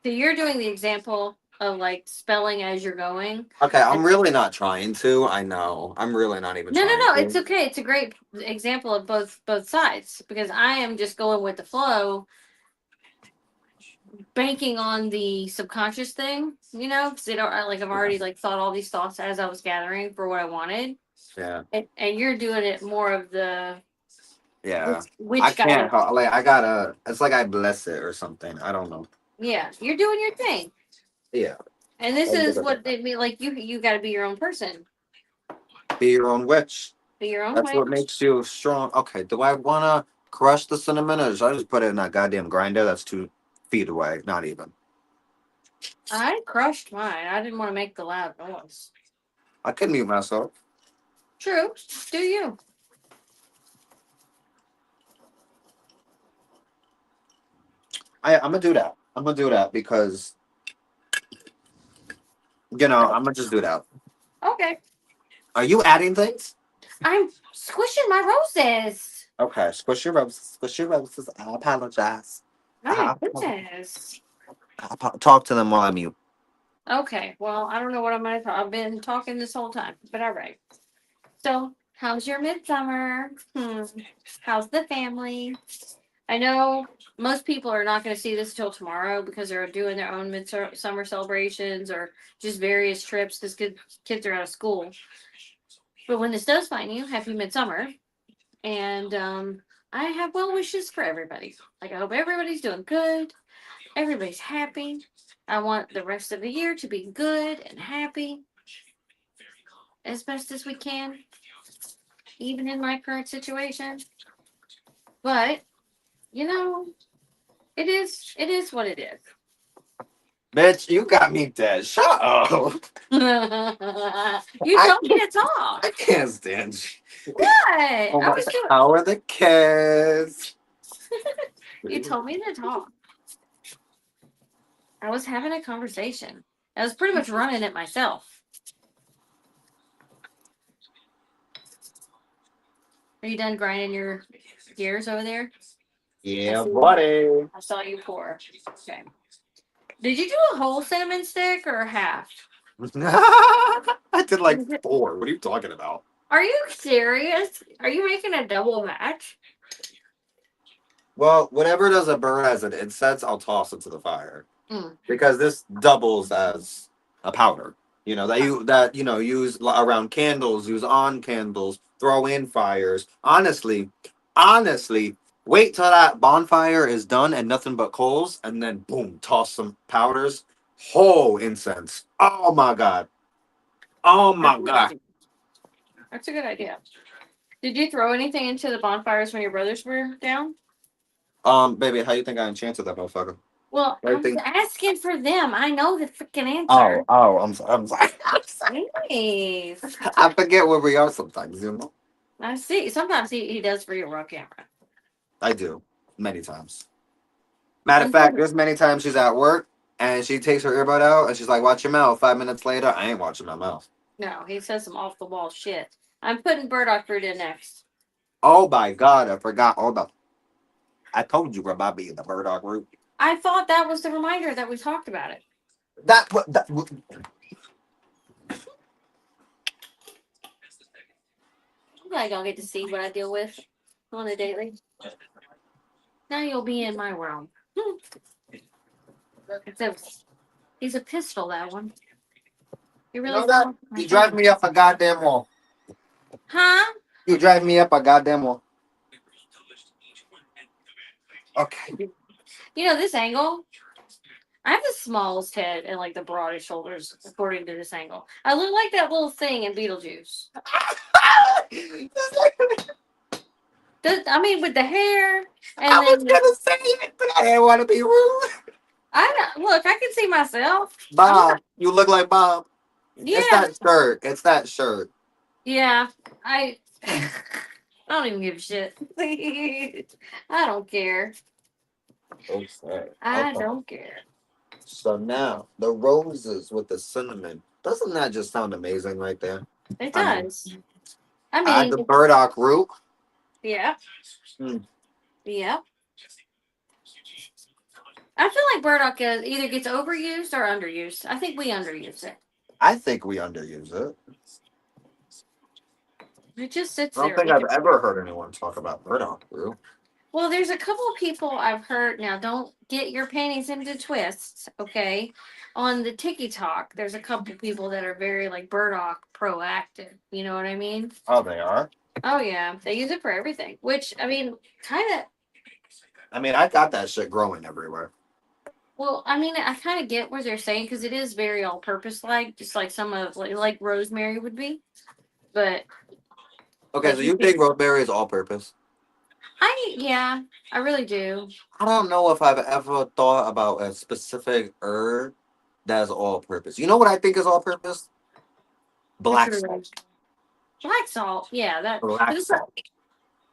So you're doing the example of like spelling as you're going. Okay, I'm And really not trying to. I know. I'm really not even no, no, trying no. It's to. okay. It's a great example of both sides because I am just going with the flow, banking on the subconscious thing, because like I've Yeah. already like thought all these thoughts as I was gathering for what I wanted, Yeah. and you're doing it more of the Yeah. I which can't guidance. call like I gotta it's like I bless it or something. I don't know. Yeah, you're doing your thing, Yeah. and this is what it mean. Like you got to be your own person, Be your own witch. be your own That's way. what makes you strong. Okay, do I wanna crush the cinnamon or should I just put it in that goddamn grinder that's 2 feet away? Not even. I crushed mine. I didn't want to make the loud noise. I can mute myself. True. Do you? I'm gonna do that. I'm gonna do that because I'm gonna just do that. Okay. Are you adding things? I'm squishing my roses. Okay, squish your roses. Squish your roses. I apologize. My goodness. Talk to them while I mute. Okay. Well, I don't know what I'm gonna talk. I've been talking this whole time, but all right. So, how's your midsummer? How's the family? I know most people are not going to see this till tomorrow because they're doing their own midsummer celebrations or just various trips because kids are out of school. But when this does find you, happy midsummer. And I have well wishes for everybody. Like, I hope everybody's doing good. Everybody's happy. I want the rest of the year to be good and happy as best as we can, even in my current situation. But, you know, it is what it is. Bitch, you got me dead. Shut up. You I told me to talk. I can't stand you. What? Oh I my was God. doing. How are the kids? You told me to talk. I was having a conversation. I was pretty much running it myself. Are you done grinding your gears over there? I Yeah, see. buddy. I saw you pour. Okay. Did you do a whole cinnamon stick or a half? I did like Is it- 4. What are you talking about? Are you serious? Are you making a double match? Well, whatever does a bird as an incense, I'll toss into the fire Mm. because this doubles as a powder. That use around candles, use on candles, throw in fires. Honestly, wait till that bonfire is done and nothing but coals, and then boom, toss some powders. Whole incense. Oh my god. Oh That's my a good god. idea. That's a good idea. Did you throw anything into the bonfires when your brothers were down? Baby, how you think I enchanted that motherfucker? Well, I I'm think. asking for them. I know the freaking Oh, answer. oh, I'm sorry. I'm sorry. I'm sorry. Nice. I forget where we are sometimes. I see. Sometimes he does for your raw camera. I do many times. Matter of I'm fact, good. there's many times she's at work and she takes her earbud out and she's like, "Watch your mouth." 5 minutes later, I ain't watching my mouth. No, he says some off the wall shit. I'm putting burdock root in next. Oh my god, I forgot all the. I told you about being the burdock root. I thought that was the reminder that we talked about it. That what that. I'm glad y'all get to see what I deal with on a daily. Now you'll be in my realm. It's a, he's a pistol, that one. He You really know that fell my you drive thing. me up a goddamn wall. Huh? You drive me up a goddamn wall. Okay. You know, this angle, I have the smallest head and like the broadest shoulders, according to this angle. I look like that little thing in Beetlejuice. I mean, with the hair, I and was then gonna say it, but I didn't want to be rude. look. I can see myself. I'm not. Bob, you look like Bob. It's Yeah, that shirt. It's that shirt. yeah. I. I don't even give a shit. I don't care. Okay. I Okay. don't care. So now the roses with the cinnamon. Doesn't that just sound amazing right there? It I mean, does. I add mean, the burdock root. yeah, Mm, yeah. I feel like burdock either gets overused or underused. I think we underuse it. I think we underuse it. It just sits I don't there. think I've ever heard anyone talk about burdock root. Well, there's a couple of people I've heard now. Don't get your panties into twists, okay? On the TikTok, there's a couple people that are very like burdock proactive. You know what I mean? Oh, they are. Oh yeah, they use it for everything. Which I mean, kind of. I mean, I got that shit growing everywhere. Well, I mean, I kind of get what they're saying because it is very all-purpose, like just like some of like rosemary would be. But Okay, like so you you can, think rosemary is all-purpose? yeah, I really do. I don't know if I've ever thought about a specific herb that's all-purpose. You know what I think is all-purpose? What's Black your salt. black salt? Yeah, that. But, Black salt.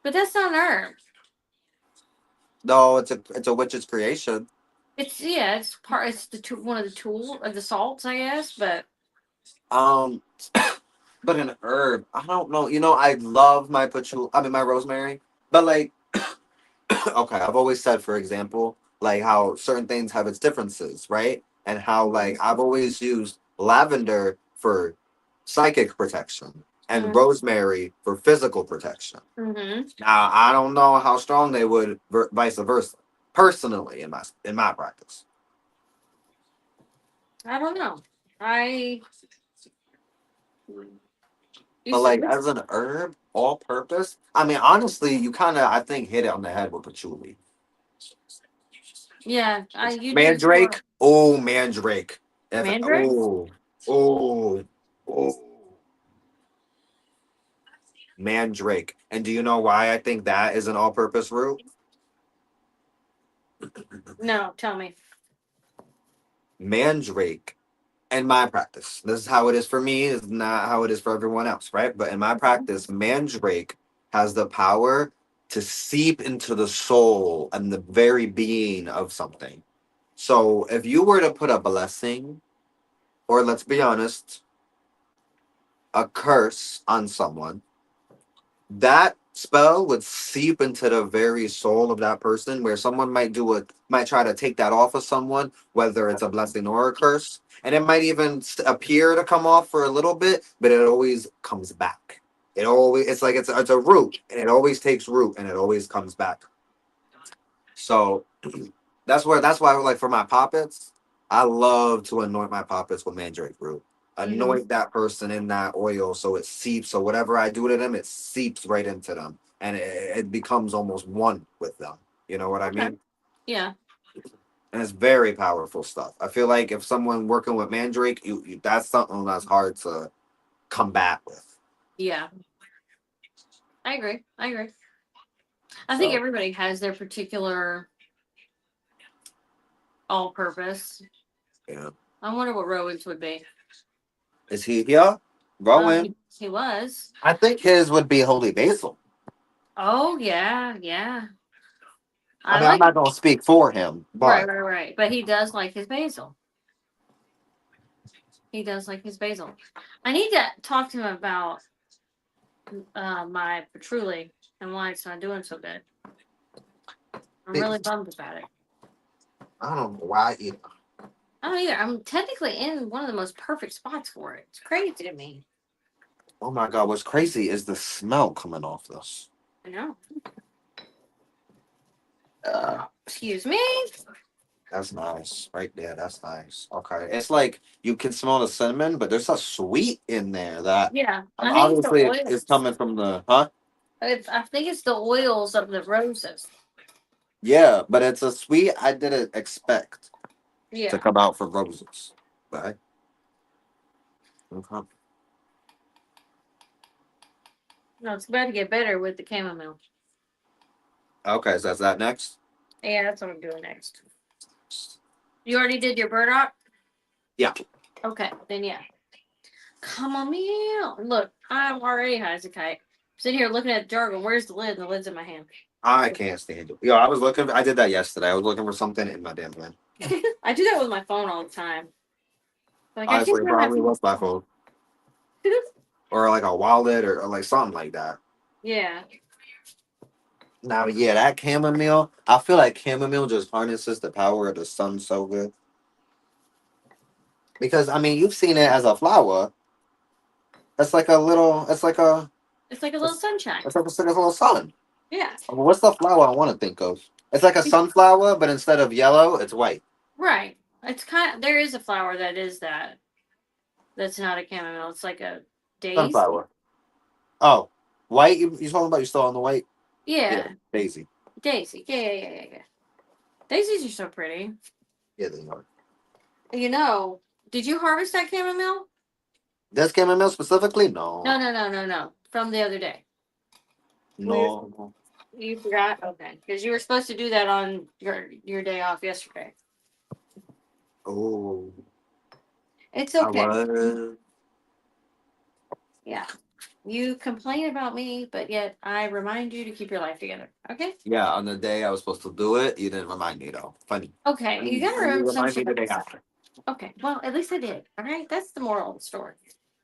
but that's not an herb. No, it's a witch's creation. It's yeah, it's part. It's one of the tool of the salts, I guess. But Um, but an herb, I don't know. I love my patchouli. I mean, my rosemary. But like, okay, I've always said, for example, like how certain things have its differences, right? And how like I've always used lavender for psychic protection, and rosemary for physical protection. Mm-hmm. Now, I don't know how strong they would, vice versa. Personally, in my practice, I don't know. I you but said like as an herb, all purpose. I mean, honestly, you kind of I think hit it on the head with patchouli. yeah. You did before. Mandrake. Oh, mandrake. Mandrake? Oh, oh, oh. Mandrake. And do you know why I think that is an all-purpose root? No, tell me. Mandrake. In my practice, this is how it is for me. Is not how it is for everyone else, right? But in my practice, mandrake has the power to seep into the soul and the very being of something. So if you were to put a blessing, or let's be honest, a curse on someone, that spell would seep into the very soul of that person, where someone might try to take that off of someone, whether it's a blessing or a curse, and it might even appear to come off for a little bit, but it always comes back. It's like it's a root, and it always takes root, and it always comes back. So that's why like for my poppets, I love to anoint my poppets with mandrake root. Mm-hmm. Anoint that person in that oil so it seeps. So whatever I do to them, it seeps right into them, and it becomes almost one with them. You know what I Okay. mean? Yeah. And it's very powerful stuff. I feel like if someone working with mandrake, that's something that's hard to combat with. Yeah. I agree. I agree. I think So everybody has their particular all purpose. yeah, I wonder what Rowan's would be. is he here? Rowan, He was. I think his would be holy basil. Oh yeah, yeah. I I mean, I'm like not gonna speak for him, right, but right, right. But he does like his basil. He does like his basil. I need to talk to him about my patchouli and why it's not doing so good. I'm really bummed about it. I don't know why either. I don't either. I'm technically in one of the most perfect spots for it. It's crazy to me. Oh my god, what's crazy is the smell coming off this. I know. Uh, Excuse me. that's nice. Right there, that's nice. Okay. It's like you can smell the cinnamon, but there's a sweet in there that Yeah, I think it's the obviously it's oils. coming from the huh? I think it's the oils of the roses. Yeah, but it's a sweet I didn't expect to Yeah. come out from roses. Right? Okay. No, it's about to get better with the chamomile. Okay, so that's that next? Yeah, that's what I'm doing next. You already did your burdock? Yeah. Okay, then yeah. Chamomile. Look, I'm already high as a kite. Sitting here looking at the jar going, where's the lid? And the lid's in my hand. I can't stand it. Yo, I did that yesterday. I was looking for something in my damn hand. I do that with my phone all the time. Like, I can't Honestly, find my probably phone. was my phone. Or like a wallet or like something like that. Yeah. Now, yeah, that chamomile, I feel like chamomile just harnesses the power of the sun so good. Because, I mean, you've seen it as a flower. It's like a little, It's like a little it's, sunshine. it's like a little sun. Yeah. What's the flower I want to think of? It's like a sunflower, but instead of yellow, it's white. Right. It's kind of, there is a flower that is that. That's not a chamomile. It's like a daisy. Sunflower. Oh, white? You talking about you still on the white? Yeah, Yeah. daisy. Daisy. Yeah, yeah, yeah, yeah, yeah. Daisies are so pretty. Yeah, they are. You know, did you harvest that chamomile? This chamomile specifically? No, No. no, no, no, no. From the other day. We No. You forgot? Okay. Because you were supposed to do that on your day off yesterday. Oh, It's I okay. was. Yeah. You complain about me, but yet I remind you to keep your life together. Okay? Yeah, on the day I was supposed to do it, you didn't remind me though. Funny. Okay. You gotta You remember some remind me shit the about day yourself. after. Okay. Well, at least I did. All right. That's the moral of the story.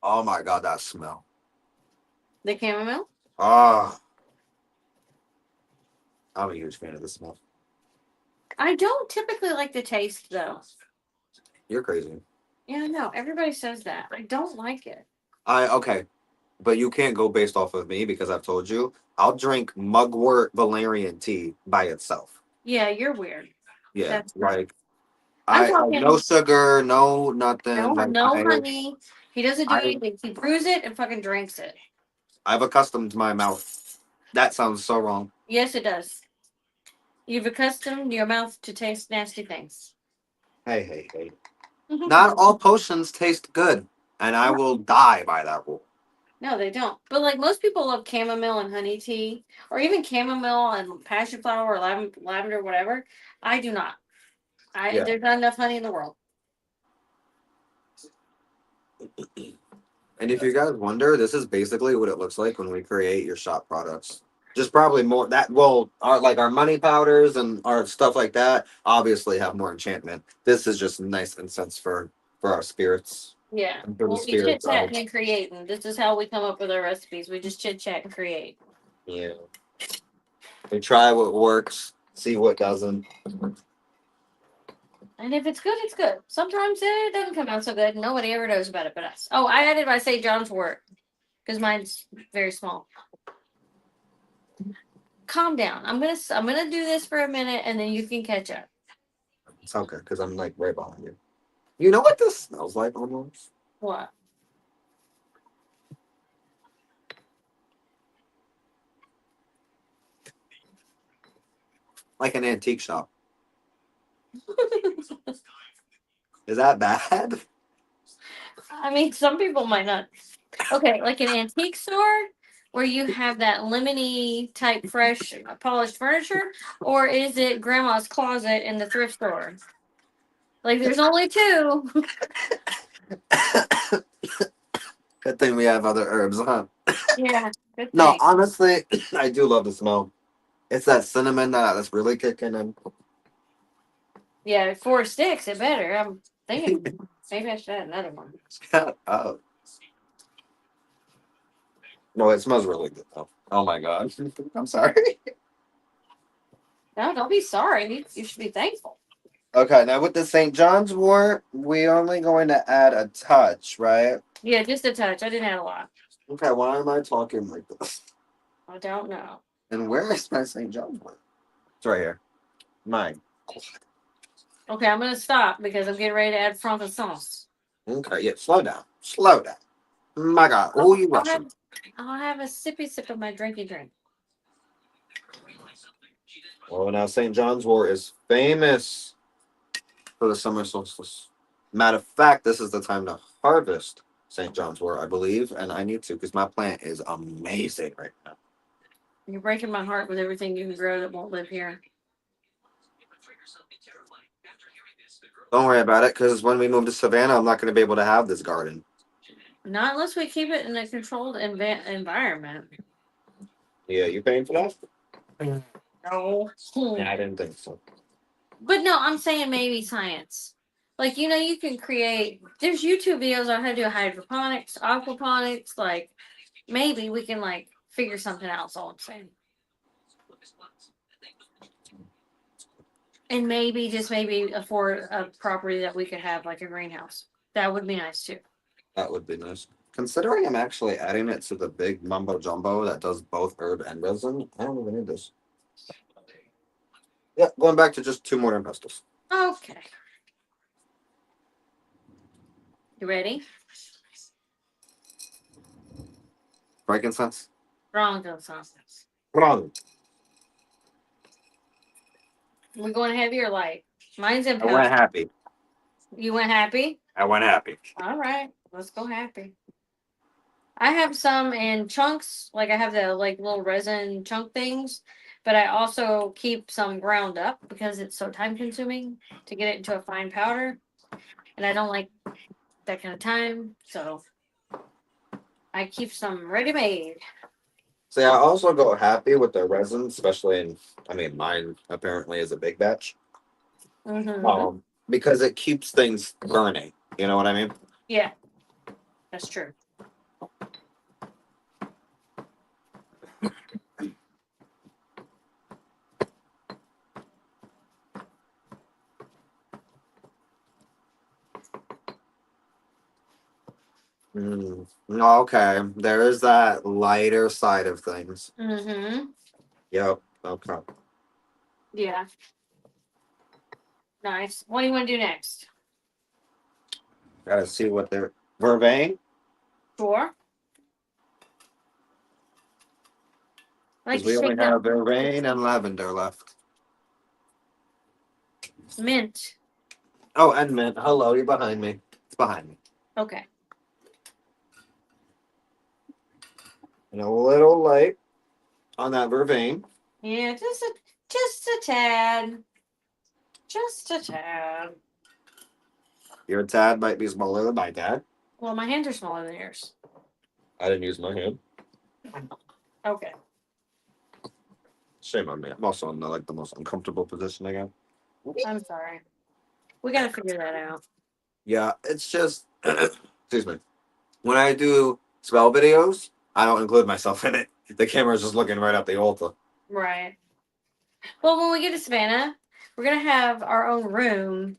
Oh my god, that smell. The chamomile? Ah, I'm a huge fan of the smell. I don't typically like the taste, though. You're crazy. Yeah, no. Everybody says that. I don't like it. I okay. but you can't go based off of me because I've told you I'll drink mugwort valerian tea by itself. Yeah, you're weird. Yeah, That's not. like I'm I no talking sugar, no nothing. Like no honey. He doesn't do I anything. He brews it and fucking drinks it. I've accustomed my mouth. That sounds so wrong. Yes, it does. You've accustomed your mouth to taste nasty things. Hey, hey, hey. Not all potions taste good, and I will die by that rule. No, they don't. But like most people love chamomile and honey tea, or even chamomile and passion flower or lavender, whatever. I do not. I Yeah. There's not enough honey in the world. And if you guys wonder, this is basically what it looks like when we create your shop products. Just probably more that well, our money powders and our stuff like that obviously have more enchantment. This is just nice incense for our spirits Yeah. and for the We'll be chit spirits of chatting and creating. This is how we come up with our recipes. We just chit chat and create. yeah. We try what works, see what doesn't. And if it's good, it's good. Sometimes it doesn't come out so good. Nobody ever knows about it but us. Oh, I added my St. John's wort because mine's very small. Calm down. I'm gonna do this for a minute and then you can catch up. It's okay because I'm like right behind you. You know what this smells like almost? What? Like an antique shop. Is that bad? I mean, some people might not. Okay, like an antique store where you have that lemony type fresh polished furniture, or is it grandma's closet in the thrift store? Like, there's only two. Good thing we have other herbs, huh? Yeah, good No, thing. honestly, I do love the smell. It's that cinnamon that's really kicking in. Yeah, 4 sticks, it better. I'm thinking maybe I should add another one. Shut up. No, it smells really good though. Oh my god. I'm sorry. No, don't be sorry. You should be thankful. Okay, now with the St. John's wort, we only going to add a touch, right? Yeah, just a touch. I didn't add a lot. Okay, why am I talking like this? I don't know. And where is my St. John's wort? It's right here. Mine. Okay, I'm gonna stop because I'm getting ready to add frankincense. Okay, yeah, slow down. Slow down. My god, who are you I'll have rushing? I'll have a sippy sip of my drinky drink. Well, now St. John's wort is famous for the summer solstice. Matter of fact, this is the time to harvest St. John's wort, I believe, and I need to because my plant is amazing right now. You're breaking my heart with everything you can grow that won't live here. Don't worry about it because when we move to Savannah, I'm not going to be able to have this garden. Not unless we keep it in a controlled environment. Yeah, you paying for that? No. Yeah, I didn't think so. But no, I'm saying maybe science. Like, you can create, there's YouTube videos on how to do hydroponics, aquaponics. Like, maybe we can, like, figure something out. That's all I'm saying. And maybe, just maybe, afford a property that we could have, like a greenhouse. That would be nice too. That would be nice. Considering I'm actually adding it to the big mumbo jumbo that does both herb and resin, I don't even need this. Yeah, going back to just two mortar and pestles. Okay. You ready? Frankincense? Frankincense. Wrong. We going heavy or light? Mine's in I went powder. happy. You went happy? I went happy. All right. Let's go happy. I have some in chunks, like I have the like little resin chunk things, but I also keep some ground up because it's so time consuming to get it into a fine powder. And I don't like that kind of time. So I keep some ready made. See, I also go happy with the resin, especially in, I mean, mine apparently is a big batch. Mm-hmm. Because it keeps things burning. You know what I mean? Yeah, that's true. Mm. Okay, there is that lighter side of things. Mm-hmm. Yep. Okay. Yeah. Nice. What do you want to do next? Gotta see what they're vervain Sure. I like because to we only shake that have vervain and lavender left. mint. Oh, and mint. Hello, you're behind me. It's behind me. Okay. And a little light on that vervain. Yeah, just a tad. Just a tad. Your tad might be smaller than my tad. Well, my hands are smaller than yours. I didn't use my hand. Okay. Shame on me. I'm also in the most uncomfortable position again. I'm sorry. We gotta figure that out. Yeah, it's just excuse me. When I do spell videos, I don't include myself in it. The camera's just looking right at the altar. Right. Well, when we get to Savannah, we're gonna have our own room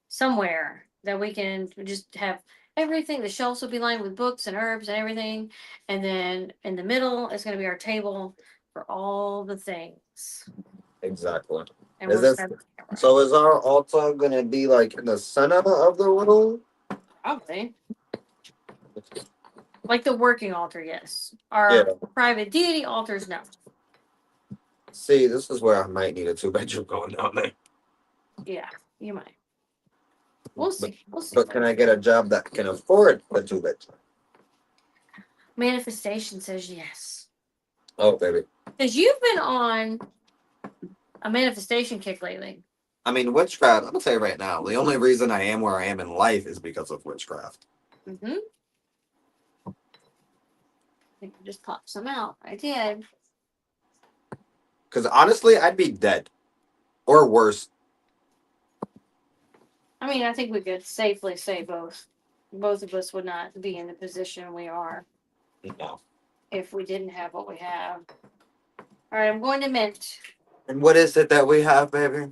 somewhere that we can just have everything. The shelves will be lined with books and herbs and everything, and then in the middle is gonna be our table for all the things. Exactly. And Is we're just this gonna have a camera. so? Is our altar gonna be like in the center of the room? Probably like the working altar, yes. Yeah. Our private deity altars, no. See, this is where I might need a two-bedroom going down there. Yeah, you might. We'll But, see. We'll see. but can I get a job that can afford a two-bedroom? Manifestation says yes. Oh, baby. Because you've been on a manifestation kick lately. I mean, witchcraft. I'm gonna tell you right now. The only reason I am where I am in life is because of witchcraft. Mm-hmm. I think I just popped some out. I did. Because honestly, I'd be dead or worse. I mean, I think we could safely say both. Both of us would not be in the position we are No. if we didn't have what we have. All right, I'm going to mint. And what is it that we have, baby?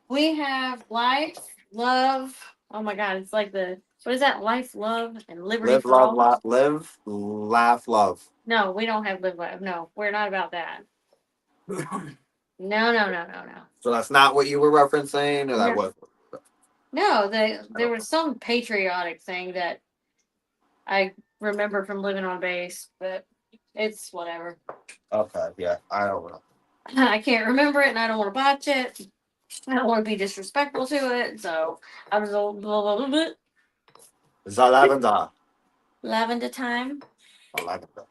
We have life, love. Oh my God, it's like what is that? Life, love, and liberty Live, for love, all. live, laugh, love. No, we don't have live, love. No, we're not about that. No, no, no, no, no. So that's not what you were referencing, or that No, was. no. There was some patriotic thing that I remember from living on base, but it's whatever. Okay, yeah, I don't know. I can't remember it, and I don't want to botch it. I don't want to be disrespectful to it, so I was a little bit It's a lavender. lavender time. A lavender.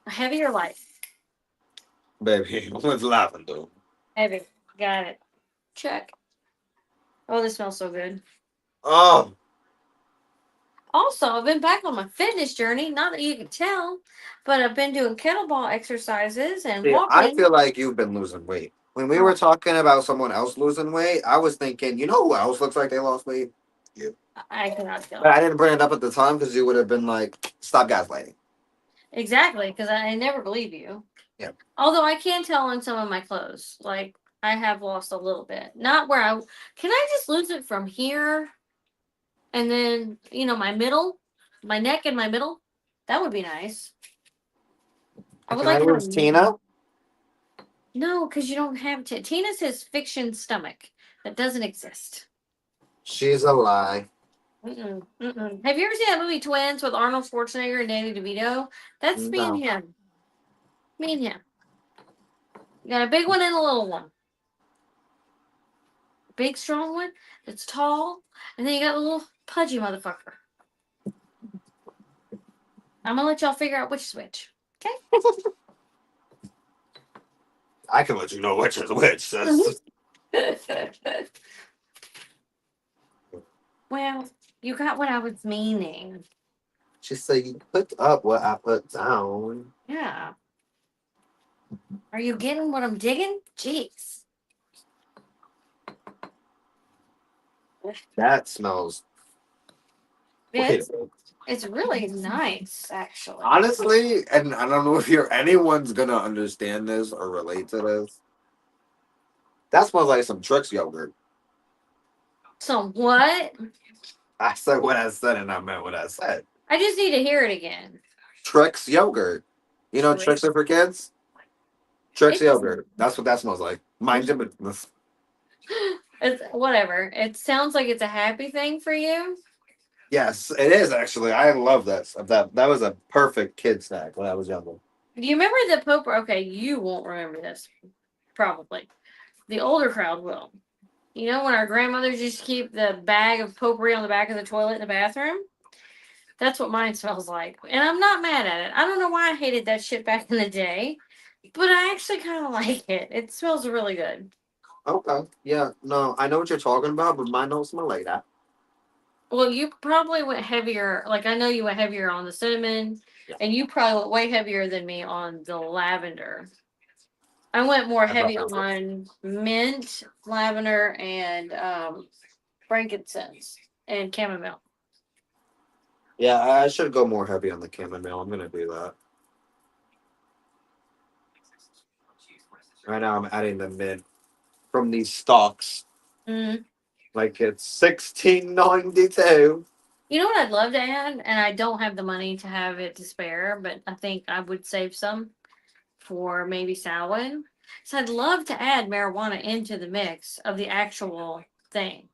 A heavier life. Baby, what's lavender? Heavy. Got it. Check. Oh, this smells so good. Oh, Also, I've been back on my fitness journey. Not that you can tell, but I've been doing kettlebell exercises and see, I walking. feel like you've been losing weight. When we were Oh, talking about someone else losing weight, I was thinking, you know who else looks like they lost weight? You. I cannot But tell. I didn't bring it up at the time because you would have been like, stop gaslighting. Exactly, because I never believe you. Yeah. Although I can tell on some of my clothes, like I have lost a little bit. Not where I can I just lose it from here and then my middle, my neck and my middle. That would be nice. I would Can I like to have lose Tina? no, because you don't have to. Tina says fiction stomach that doesn't exist. She's a lie. Mm-mm, mm-mm. Have you ever seen that movie Twins with Arnold Schwarzenegger and Danny DeVito? That's me and No. him. Me and him. You got a big one and a little one. Big strong one that's tall, and then you got a little pudgy motherfucker. I'm gonna let y'all figure out which is which. I can let you know which is which. Okay. That's Well, you got what I was meaning. she said you put up what I put down. Yeah. Are you getting what I'm digging? Jeez. That smells. Wait a It's minute. it's really nice, actually. Honestly, and I don't know if anyone's gonna understand this or relate to this. That smells like some Trix yogurt. So what? I said what I said, and I meant what I said. I just need to hear it again. Trix yogurt. You know, Trick. Trix are for kids. Trix It's yogurt. That's what that smells like. Mind your business. it's whatever. It sounds like it's a happy thing for you. Yes, it is actually. I love this. That was a perfect kid snack when I was younger. Do you remember the Pope? Okay, you won't remember this, probably. The older crowd will. You know when our grandmothers used to keep the bag of potpourri on the back of the toilet in the bathroom? That's what mine smells like. And I'm not mad at it. I don't know why I hated that shit back in the day, but I actually kind of like it. It smells really good. Okay. Yeah. No, I know what you're talking about, but mine don't smell like that. Well, you probably went heavier. Like, I know you went heavier on the cinnamon, Yeah. and you probably went way heavier than me on the lavender. I went more I thought heavy that was it. on mint, lavender, and frankincense and chamomile. Yeah, I should go more heavy on the chamomile. I'm gonna do that. Right now, I'm adding the mint from these stocks. Mm. Like it's 16.92. You know what I'd love to add, and I don't have the money to have it to spare, but I think I would save some for maybe Samhain. So I'd love to add marijuana into the mix of the actual thing.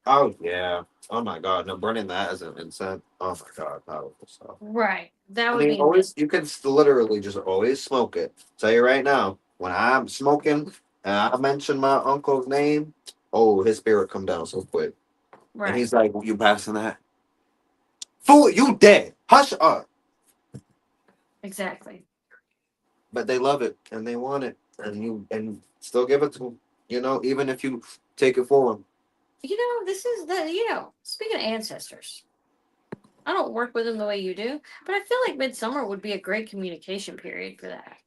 Oh yeah. Oh my god. No, burning that as an incense. Oh my god, powerful stuff. Right. That I would mean, be amazing. always you can literally just always smoke it. Tell you right now, when I'm smoking and I mention my uncle's name, oh, his spirit come down so quick, and Right. he's like, "You passing that? Fool, you dead? Hush up!" Exactly. But they love it and they want it, and still give it to them. You know, even if you take it for them. This is speaking of ancestors, I don't work with them the way you do, but I feel like Midsummer would be a great communication period for that.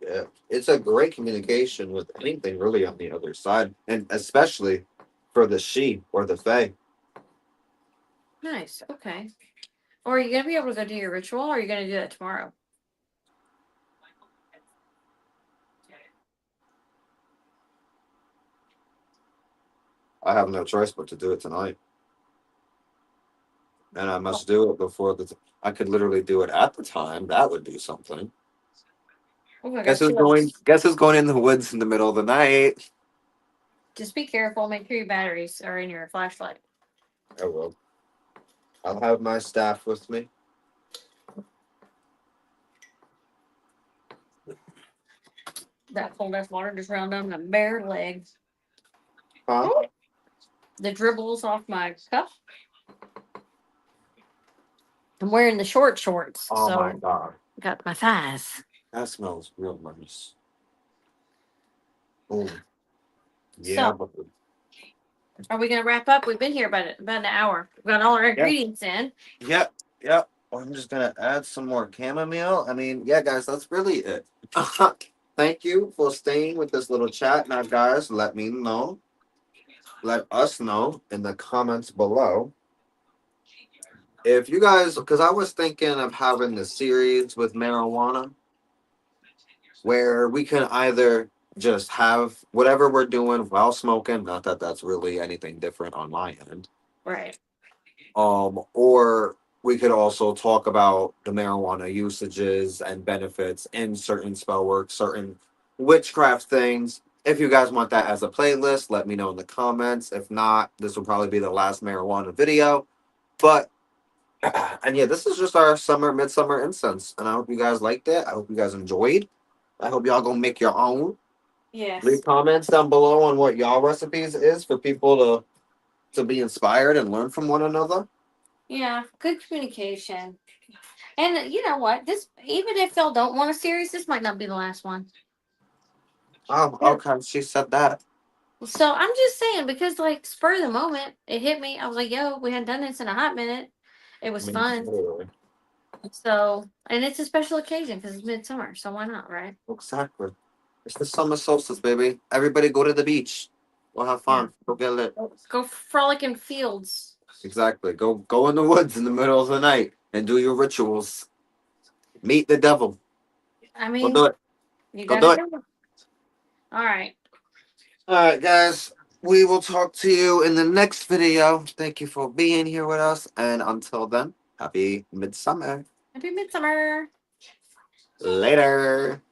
Yeah, it's a great communication with anything really on the other side, and especially for the she or the fae. Nice. Okay. Or are you going to be able to go do your ritual, or are you going to do that tomorrow? I have no choice but to do it tonight, and I must do it before I could literally do it at the time. That would do something. Oh, I Guess got who's going? chills. Guess who's going in the woods in the middle of the night? Just be careful. Make sure your batteries are in your flashlight. I will. I'll have my staff with me. That cold ass water just ran down my bare legs. Huh? Oh, the dribbles off my cup. I'm wearing the shorts, Oh my so god, got my thighs. that smells real nice. Oh yeah, So, but are we gonna wrap up? We've been here about an hour. We've got all our yeah. ingredients in. Yep, yep. I'm just gonna add some more chamomile. I mean, yeah, guys, that's really it. Thank you for staying with this little chat. Now, guys, let me know. Let us know in the comments below if you guys, because I was thinking of having the series with marijuana where we can either just have whatever we're doing while smoking. Not that that's really anything different on my end. Right. Or we could also talk about the marijuana usages and benefits in certain spell work, certain witchcraft things. If you guys want that as a playlist, let me know in the comments. If not, this will probably be the last marijuana video. But and yeah, this is just our midsummer incense, and I hope you guys liked it. I hope you guys enjoyed. I hope y'all gonna make your own. Yes. Leave comments down below on what y'all recipes is for people to be inspired and learn from one another. Yeah. Good communication. And you know what? This, even if y'all don't want a series, this might not be the last one. Oh, Yeah. okay. She said that. So I'm just saying, because like spur of the moment, it hit me. I was like, "Yo, we hadn't done this in a hot minute. It I was mean, fun." literally. So, and it's a special occasion because it's midsummer. So why not, right? Exactly. It's the summer solstice, baby. Everybody go to the beach. Go have Yeah. fun. Go get lit. Go frolic in fields. Exactly. Go in the woods in the middle of the night and do your rituals. Meet the devil. I Go do mean, it. you Go got to do it. do it. All right. All right, guys. We will talk to you in the next video. Thank you for being here with us. And until then. Happy Midsummer. Happy Midsummer. Later.